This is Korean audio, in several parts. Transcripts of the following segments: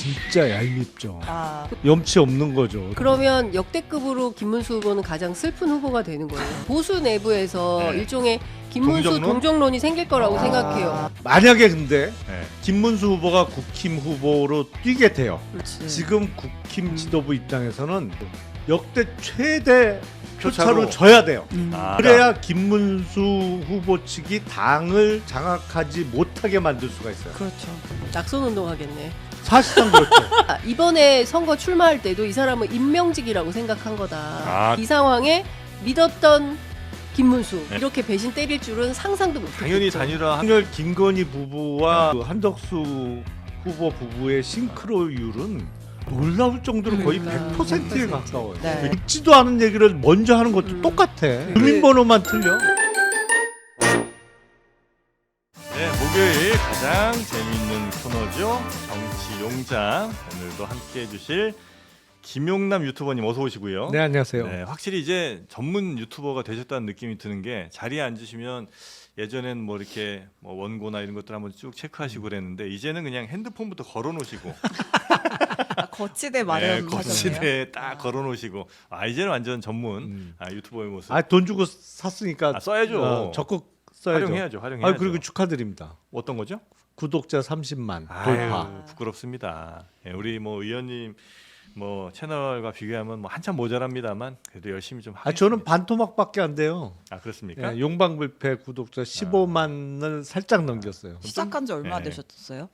진짜 얄밉죠. 아, 염치 없는 거죠. 그러면 역대급으로 김문수 후보는 가장 슬픈 후보가 되는 거예요. 보수 내부에서 네. 일종의 김문수 동정론? 동정론이 생길 거라고 생각해요. 만약에 근데 네. 김문수 후보가 국힘 후보로 뛰게 돼요. 그렇지. 지금 국힘 지도부 입장에서는 역대 최대 표차로. 표차로 져야 돼요. 아, 그래야 김문수 후보 측이 당을 장악하지 못하게 만들 수가 있어요. 그렇죠. 낙선 운동하겠네. 사실상 그렇죠. 이번에 선거 출마할 때도 이 사람은 임명직이라고 생각한 거다. 아. 이 상황에 믿었던 김문수 네. 이렇게 배신 때릴 줄은 상상도 못했죠. 당연히 단일화 한열 김건희 부부와 그 한덕수 후보 부부의 싱크로율은 놀라울 정도로 거의 그러니까. 100%에 가까워요. 네. 읽지도 않은 얘기를 먼저 하는 것도 똑같아. 주민번호만 틀려. 네, 목요일 가장 재미있는 코너죠. 정치 용장. 오늘도 함께 해주실 김용남 유튜버님 어서 오시고요. 네, 안녕하세요. 네, 확실히 이제 전문 유튜버가 되셨다는 느낌이 드는 게 자리에 앉으시면 예전엔 뭐 이렇게 뭐 원고나 이런 것들 한번 쭉 체크하시고 그랬는데 이제는 그냥 핸드폰부터 걸어놓으시고 아, 거치대 네, 마련 하셨네요. 거치대에 딱 걸어놓으시고 이제는 완전 전문 유튜버의 모습. 아, 돈 주고 샀으니까 써야죠. 적극 써야죠. 활용해야죠. 활용해야죠. 그리고 축하드립니다. 어떤 거죠? 구독자 30만 아유, 돌파. 부끄럽습니다. 예, 우리 뭐 의원님 뭐 채널과 비교하면 뭐 한참 모자랍니다만 그래도 열심히 좀 하겠습니다. 저는 반토막밖에 안 돼요. 그렇습니까? 예, 용방불패 구독자 15만을 살짝 넘겼어요. 시작한 지 얼마 네. 되셨어요?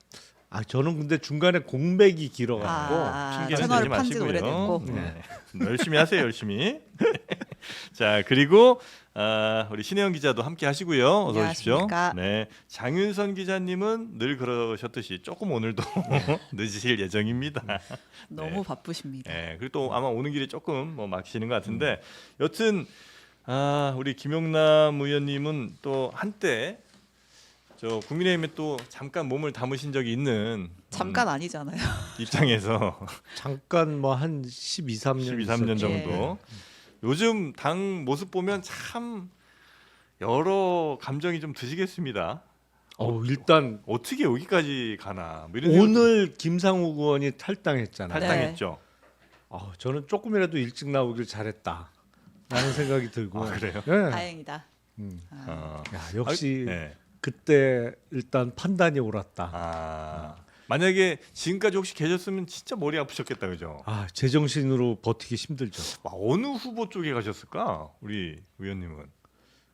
저는 근데 중간에 공백이 길어가지고 핑계는 채널을 대지 판지 마시고요. 오래됐고. 네. 열심히 하세요, 열심히. 자, 그리고 우리 신혜영 기자도 함께 하시고요. 어서 오십시오. 안녕하십니까. 네, 장윤선 기자님은 늘 그러셨듯이 조금 오늘도 늦으실 예정입니다. 너무 바쁘십니다. 네, 그리고 또 아마 오는 길이 조금 뭐 막히시는 것 같은데 여튼 우리 김용남 의원님은 또 한때 저 국민의힘에 또 잠깐 몸을 담으신 적이 있는 잠깐 아니잖아요. 입장에서 잠깐 뭐 한 12, 13년 12, 13년 있었죠. 정도. 요즘 당 모습 보면 참 여러 감정이 좀 드시겠습니다. 일단 어떻게 여기까지 가나. 뭐 이런 생각 오늘 김상욱 의원이 탈당했잖아요. 탈당했죠. 저는 조금이라도 일찍 나오길 잘했다 라는 생각이 들고. 그래요? 네. 다행이다. 야, 역시 네. 그때 일단 판단이 옳았다. 만약에 지금까지 혹시 계셨으면 진짜 머리 아프셨겠다, 그죠? 제정신으로 버티기 힘들죠. 어느 후보 쪽에 가셨을까? 우리 의원님은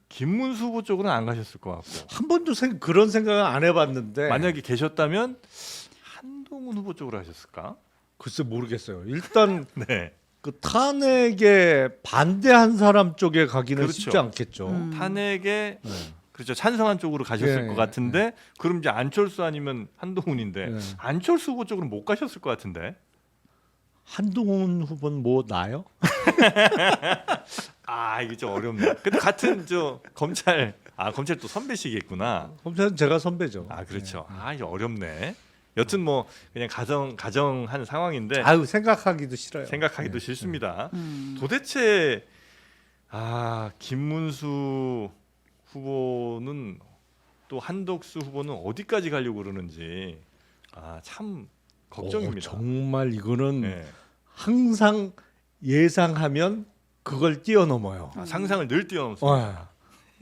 김문수 후보 쪽으로는 안 가셨을 것 같고. 한 번도 그런 생각을 안 해봤는데 만약에 계셨다면 한동훈 후보 쪽으로 하셨을까? 글쎄 모르겠어요. 일단 네. 그 탄핵에 반대한 사람 쪽에 가기는 그렇죠. 쉽지 않겠죠. 탄핵에 네. 그렇죠. 찬성한 쪽으로 가셨을 예, 것 같은데 그럼 이제 안철수 아니면 한동훈인데 예. 안철수 후보 쪽으로 못 가셨을 것 같은데. 한동훈 후보는 뭐 나요? 이게 좀 어렵네. 근데 같은 검찰 검찰 또 선배시겠구나. 검사는 제가 선배죠. 그렇죠. 이게 어렵네. 여튼 뭐 그냥 가정한 상황인데 생각하기도 싫어요. 생각하기도 싫습니다. 도대체 김문수 후보는 또 한덕수 후보는 어디까지 가려고 그러는지 참 걱정입니다. 정말 이거는 네. 항상 예상하면 그걸 뛰어넘어요. 상상을 늘 뛰어넘습니다.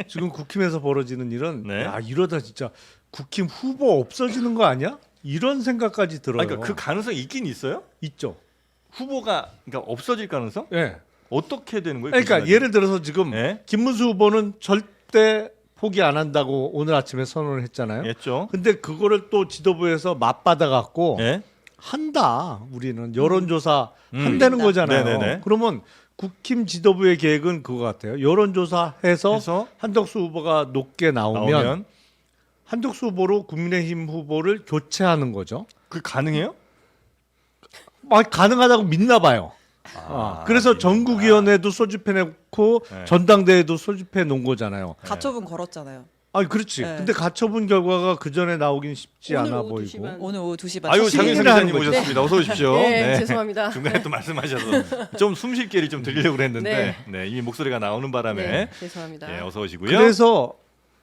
지금 국힘에서 벌어지는 일은 네. 이러다 진짜 국힘 후보 없어지는 거 아니야? 이런 생각까지 들어요. 그러니까 그 가능성이 있긴 있어요? 있죠. 후보가 그러니까 없어질 가능성? 예. 어떻게 되는 거예요? 그러니까 예를 들어서 지금 네. 김문수 후보는 절대 포기 안 한다고 오늘 아침에 선언을 했잖아요. 했죠. 근데 그거를 또 지도부에서 맞받아 갖고 예? 한다. 우리는 여론조사 한다는 거잖아요. 네네네. 그러면 국힘 지도부의 계획은 그거 같아요. 여론조사해서 해서 한덕수 후보가 높게 나오면 한덕수 후보로 국민의힘 후보를 교체하는 거죠. 그 가능해요? 가능하다고 믿나 봐요. 그래서 전국위원회도 소집해 놓고 네. 전당대회도 소집해 놓은 거잖아요. 가처분 걸었잖아요. 그렇지. 네. 근데 가처분 결과가 그 전에 나오긴 쉽지 오늘 않아 오후 보이고. 2시 반. 오늘 오후 2시 반. 장윤선 시민이라는 기자님 거죠. 오셨습니다. 어서 오십시오. 네, 죄송합니다. 중간에 또 말씀하셔서 좀 숨쉴 기회를 좀 드리려고 그랬는데 이미 목소리가 나오는 바람에 네, 죄송합니다. 어서 오시고요. 그래서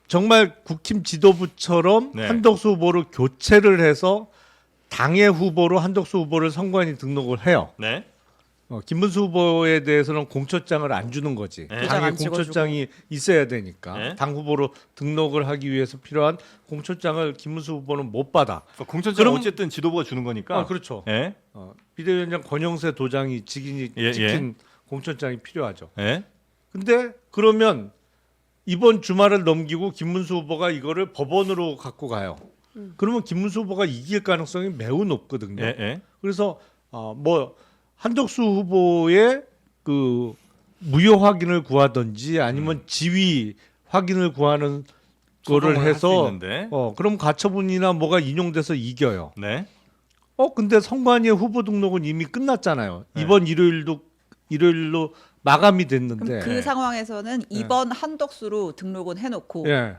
정말 국힘 지도부처럼 네. 한덕수 후보를 교체를 해서 당의 후보로 한덕수 후보를 선관위 등록을 해요. 네. 김문수 후보에 대해서는 공천장을 안 주는 거지. 네. 도장 당의 안 찍어주고. 공천장이 있어야 되니까 네. 당 후보로 등록을 하기 위해서 필요한 공천장을 김문수 후보는 못 받아. 그러니까 공천장 그럼- 어쨌든 지도부가 주는 거니까. 그렇죠. 예. 비대위원장 권영세 도장이 찍힌 예. 공천장이 필요하죠. 예. 근데 그러면 이번 주말을 넘기고 김문수 후보가 이거를 법원으로 갖고 가요. 그러면 김문수 후보가 이길 가능성이 매우 높거든요. 예. 예. 그래서 뭐 한덕수 후보의 그 무효 확인을 구하든지 아니면 지위 확인을 구하는 거를 소송을 할수 해서 있는데. 그럼 가처분이나 뭐가 인용돼서 이겨요. 네. 근데 선관위의 후보 등록은 이미 끝났잖아요. 네. 이번 일요일로 마감이 됐는데. 그럼 그 상황에서는 이번 한덕수로 등록은 해놓고 예.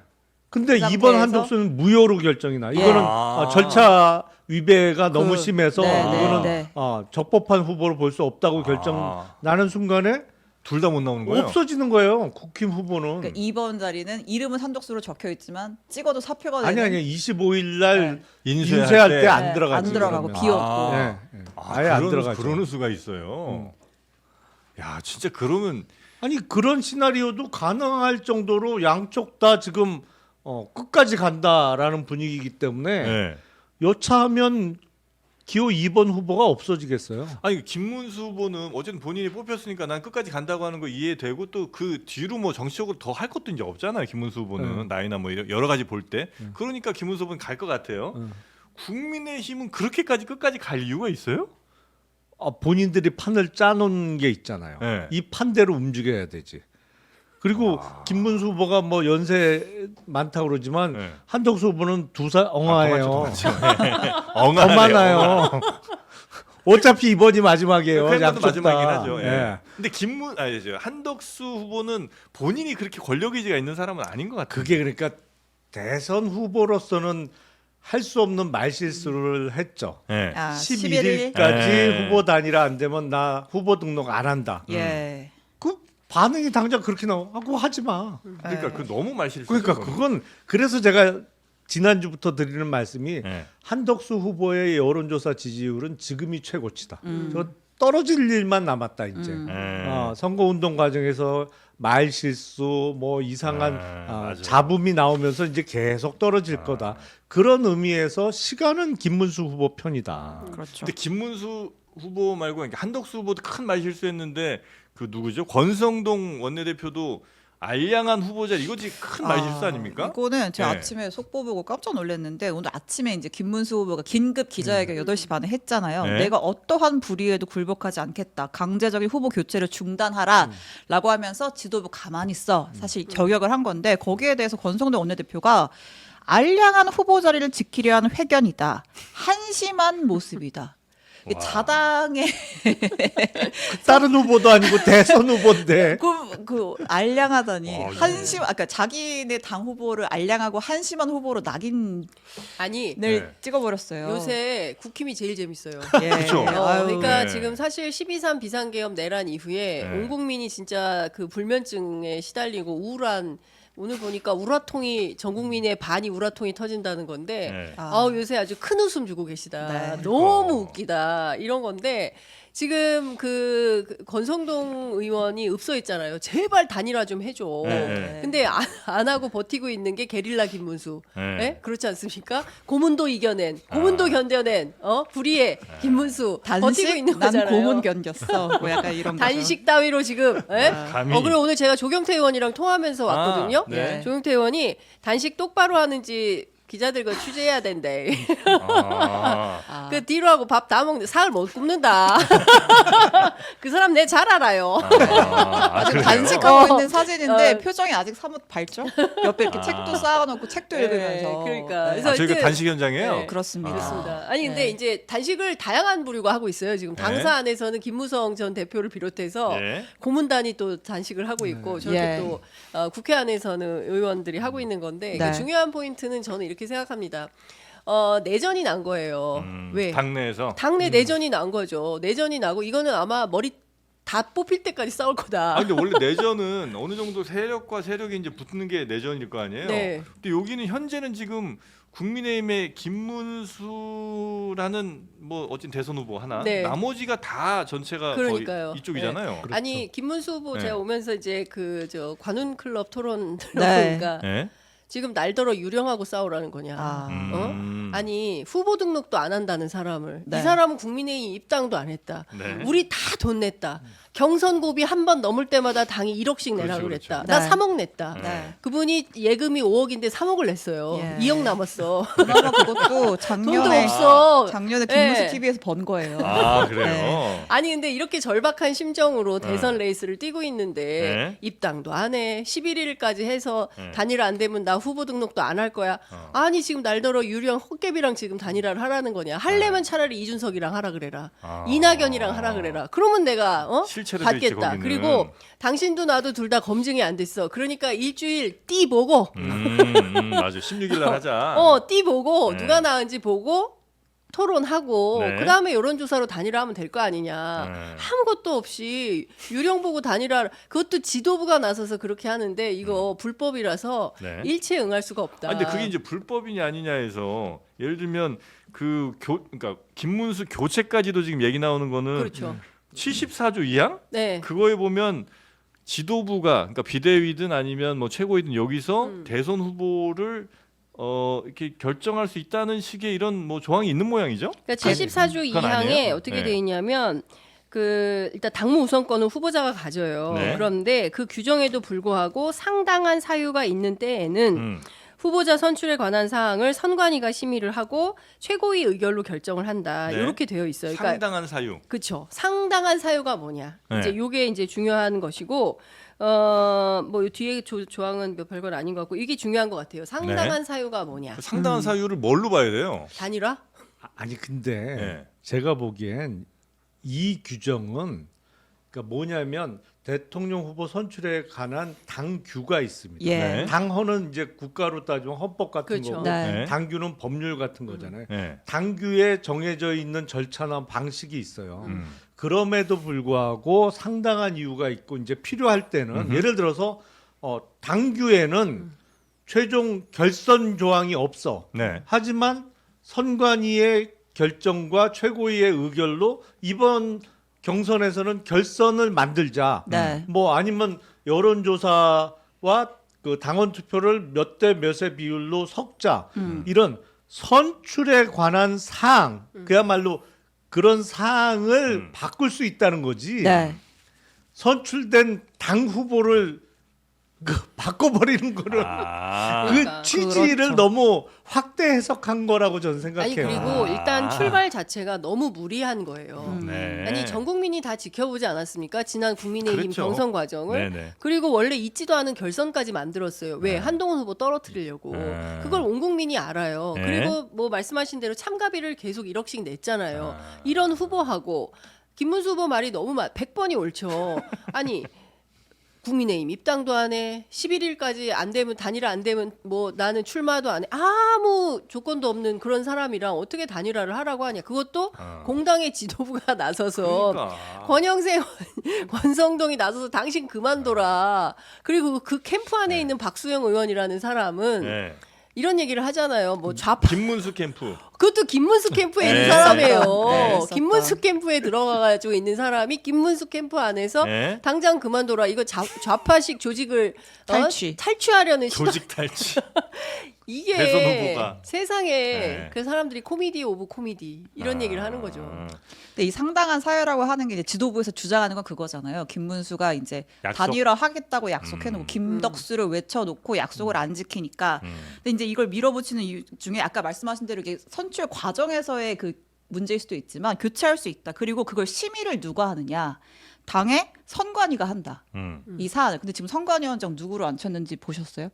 근데 그 이번 상태에서- 한덕수는 무효로 결정이 나. 예. 이거는 아. 절차 위배가 너무 심해서 네, 네, 이거는 네. 적법한 후보로 볼 수 없다고 결정 아. 나는 순간에 둘 다 못 나오는 거예요? 없어지는 거예요. 국힘 후보는. 그러니까 2번 자리는 이름은 한덕수로 적혀 있지만 찍어도 사표가 아니 되는 아니 25일 날 네. 인쇄할 때 안 네, 들어가지. 안 들어가고 그러면. 비었고. 예, 예. 아예 안 들어가죠. 그러는 수가 있어요. 야, 진짜 그러면 아니 그런 시나리오도 가능할 정도로 양쪽 다 지금 끝까지 간다라는 분위기이기 때문에 예. 여차하면 기호 2번 후보가 없어지겠어요. 아니 김문수 후보는 어쨌든 본인이 뽑혔으니까 난 끝까지 간다고 하는 거 이해되고 또 그 뒤로 뭐 정치적으로 더 할 것도 이제 없잖아요. 김문수 후보는 나이나 뭐 여러 가지 볼 때. 그러니까 김문수 후보는 갈 것 같아요. 국민의힘은 그렇게까지 끝까지 갈 이유가 있어요? 본인들이 판을 짜놓은 게 있잖아요. 네. 이 판대로 움직여야 되지. 그리고 김문수 후보가 뭐 연세 많다 고 그러지만 네. 한덕수 후보는 2살 엉아예요. 엉아네요. 엉아나요. 어차피 이번이 마지막이에요. 그래도 양쪽 마지막이긴 다. 하죠. 예. 예. 근데 한덕수 후보는 본인이 그렇게 권력 의지가 있는 사람은 아닌 것 같아요. 그게 그러니까 대선 후보로서는 할 수 없는 말실수를 했죠. 예. 11일까지 예. 후보 단일화 안 되면 나 후보 등록 안 한다. 예. 그 반응이 당장 그렇게 나와. 그거 하지 마. 그러니까 그 너무 말실수. 그러니까 그건 그래서 제가 지난주부터 드리는 말씀이 예. 한덕수 후보의 여론조사 지지율은 지금이 최고치다. 저 떨어질 일만 남았다 이제. 예. 선거운동 과정에서 말 실수 뭐 이상한 맞아. 잡음이 나오면서 이제 계속 떨어질 거다. 그런 의미에서 시간은 김문수 후보 편이다. 그렇죠. 근데 김문수 후보 말고 그러니까 한덕수 후보도 큰 말실수했는데 그 누구죠? 권성동 원내대표도 알량한 후보자 이거지 큰 말실수 아닙니까? 이거는 제가 네. 아침에 속보 보고 깜짝 놀랐는데 오늘 아침에 이제 김문수 후보가 긴급 기자회견 8시 반에 했잖아요. 네. 내가 어떠한 불의에도 굴복하지 않겠다. 강제적인 후보 교체를 중단하라라고 하면서 지도부 가만히 있어. 사실 저격을 한 건데 거기에 대해서 권성동 원내대표가 알량한 후보 자리를 지키려 하는 회견이다. 한심한 모습이다. 이게 와. 자당의 다른 후보도 아니고 대선 후보인데. 그 알량하다니 네. 한심 아까 자기네 당 후보를 알량하고 한심한 후보로 낙인을 아니 네. 찍어버렸어요. 요새 국힘이 제일 재밌어요. 예. 그쵸. 아유. 그러니까 네. 지금 사실 12.3 비상계엄 내란 이후에 네. 온 국민이 진짜 그 불면증에 시달리고 우울한 오늘 보니까 우라통이 전 국민의 반이 우라통이 터진다는 건데 네. 요새 아주 큰 웃음 주고 계시다. 네. 너무 웃기다. 이런 건데 지금 그 권성동 의원이 읍서 있잖아요. 제발 단일화 좀 해줘. 네. 근데 안 하고 버티고 있는 게 게릴라 김문수. 네. 예? 그렇지 않습니까? 고문도 이겨낸, 고문도 견뎌낸, 불의의 김문수 버티고 단식 있는 난 거잖아요. 고문 견뎠어. 뭐 약간 이런 거죠. 단식 따위로 지금. 예? 감히. 그리고 오늘 제가 조경태 의원이랑 통화하면서 왔거든요. 네. 조경태 의원이 단식 똑바로 하는지 기자들 그 취재해야 된대. 아. 그 뒤로 하고 밥 다 먹는데 살을 못 굽는다. 그 사람 내 잘 알아요. 지금 그래요? 단식하고 있는 사진인데 어. 표정이 아직 사뭇 밝죠? 옆에 이렇게 책도 쌓아놓고 책도 네, 읽으면서. 그러니까. 네. 그래서 저희가 이제- 단식 현장이에요. 네. 그렇습니다. 그렇습니다. 아니 근데 네. 이제 단식을 다양한 부류가 하고 있어요. 지금 당사 네. 안에서는 김무성 전 대표를 비롯해서 예. 고문단이 또 단식을 하고 있고 저렇게 예. 또 국회 안에서는 의원들이 하고 있는 건데 네. 그 중요한 포인트는 저는 이렇게 생각합니다. 내전이 난 거예요. 왜? 당내에서 당내 내전이 난 거죠. 내전이 나고 이거는 아마 머리 다 뽑힐 때까지 싸울 거다. 근데 원래 내전은 어느 정도 세력과 세력이 이제 붙는 게 내전일 거 아니에요. 네. 근데 여기는 현재는 지금 국민의힘의 김문수라는 뭐 어쨌든 대선 후보 하나, 네. 나머지가 다 전체가 그러니까요. 거의 이쪽이잖아요. 그렇죠. 아니 김문수 후보 네. 제가 오면서 이제 그 저 관훈 클럽 토론 네. 들어보니까 네. 지금 날더러 유령하고 싸우라는 거냐. 아. 아니 후보 등록도 안 한다는 사람을 네. 이 사람은 국민의힘 입당도 안 했다. 네. 우리 다 돈 냈다. 경선 고비 한 번 넘을 때마다 당이 1억씩 내라 그렇죠, 그랬다. 그렇죠. 나 네. 3억 냈다. 네. 그분이 예금이 5억인데 3억을 냈어요. 예. 2억 남았어. 그나마 그것도 돈도 작년에 없어. 작년에 김문수 네. TV에서 번 거예요. 아 그래요. 네. 아니 근데 이렇게 절박한 심정으로 대선 레이스를 뛰고 있는데 네. 입당도 안 해. 11일까지 해서 네. 단일화 안 되면 나 후보 등록도 안 할 거야. 아니 지금 날더러 유령 헛개비랑 지금 단일화를 하라는 거냐. 할래면 차라리 이준석이랑 하라 그래라. 아. 이낙연이랑 하라 그래라. 그러면 내가 실체를 될지, 받겠다. 거기는. 그리고 당신도 나도 둘 다 검증이 안 됐어. 그러니까 일주일 띠 보고 맞아. 16일 날 하자. 띠 보고 네. 누가 나은지 보고 토론하고 네. 그다음에 여론조사로 단일화하면 될 거 아니냐. 네. 아무것도 없이 유령 보고 단일화 그것도 지도부가 나서서 그렇게 하는데 이거 불법이라서 네. 일체에 응할 수가 없다. 아니, 근데 그게 이제 불법이냐 아니냐에서 예를 들면 그러니까 김문수 교체까지도 지금 얘기 나오는 거는 그렇죠. 74조 이하? 네. 그거에 보면 지도부가 그러니까 비대위든 아니면 뭐 최고위든 여기서 음. 대선 후보를 이렇게 결정할 수 있다는 식의 이런 뭐 조항이 있는 모양이죠? 그러니까 74조 그건 2항에 아니에요? 어떻게 네. 돼 있냐면 그 일단 당무 우선권은 후보자가 가져요. 네. 그런데 그 규정에도 불구하고 상당한 사유가 있는 때에는 후보자 선출에 관한 사항을 선관위가 심의를 하고 최고위 의결로 결정을 한다. 네. 이렇게 되어 있어요. 그러니까 상당한 사유. 그렇죠. 상당한 사유가 뭐냐. 네. 이제 요게 이제 중요한 것이고 뭐 뒤에 조항은 몇 별건 아닌 것 같고 이게 중요한 것 같아요. 상당한 사유가 뭐냐. 그 상당한 사유를 뭘로 봐야 돼요? 단일화? 아니 근데 네. 제가 보기엔 이 규정은 그러니까 뭐냐면 대통령 후보 선출에 관한 당규가 있습니다. 예. 네. 당헌은 이제 국가로 따지면 헌법 같은 그렇죠. 거고 네. 네. 당규는 법률 같은 거잖아요. 네. 당규에 정해져 있는 절차나 방식이 있어요. 음. 그럼에도 불구하고 상당한 이유가 있고 이제 필요할 때는 예를 들어서 당규에는 최종 결선 조항이 없어. 네. 하지만 선관위의 결정과 최고위의 의결로 이번 경선에서는 결선을 만들자. 네. 뭐 아니면 여론조사와 그 당원 투표를 몇 대 몇의 비율로 섞자. 이런 선출에 관한 사항, 그야말로 그런 사항을 바꿀 수 있다는 거지. 네. 선출된 당 후보를 바꿔버리는 거를 아. 그 그러니까. 취지를 그렇죠. 너무 확대 해석한 거라고 저는 아니 생각해요. 그리고 아. 일단 출발 자체가 너무 무리한 거예요. 네. 아니 전 국민이 다 지켜보지 않았습니까? 지난 국민의힘 그렇죠. 경선 과정을. 네네. 그리고 원래 있지도 않은 결선까지 만들었어요. 왜? 한동훈 후보 떨어뜨리려고. 네. 그걸 온 국민이 알아요. 네. 그리고 뭐 말씀하신 대로 참가비를 계속 1억씩 냈잖아요. 아. 이런 후보하고 김문수 후보 말이 너무 100번이 옳죠. 아니 국민의힘 입당도 안 해. 11일까지 안 되면 단일화 안 되면 뭐 나는 출마도 안 해. 아무 조건도 없는 그런 사람이랑 어떻게 단일화를 하라고 하냐. 그것도 공당의 지도부가 나서서 그러니까. 권영세 권성동이 나서서 당신 그만둬라. 그리고 그 캠프 안에 있는 박수영 의원이라는 사람은 네. 이런 얘기를 하잖아요. 뭐 좌파 김문수 캠프. 그것도 김문수 캠프에 있는 네. 사람이에요. 네, 김문수 캠프에 들어가가지고 있는 사람이 김문수 캠프 안에서 네. 당장 그만둬라. 이거 좌파식 조직을 탈취하려는 시도. 조직 탈취. 이게 대선 후보가. 세상에 네. 그 사람들이 코미디 오브 코미디 이런 얘기를 하는 거죠. 근데 이 상당한 사유라고 하는 게 이제 지도부에서 주장하는 건 그거잖아요. 김문수가 이제 약속? 단일화 하겠다고 약속해놓고 김덕수를 외쳐놓고 약속을 안 지키니까. 근데 이제 이걸 밀어붙이는 이유 중에 아까 말씀하신 대로 이게 선출 과정에서의 그 문제일 수도 있지만 교체할 수 있다. 그리고 그걸 심의를 누가 하느냐. 당의 선관위가 한다. 이 사안을. 근데 지금 선관위원장 누구로 앉혔는지 보셨어요?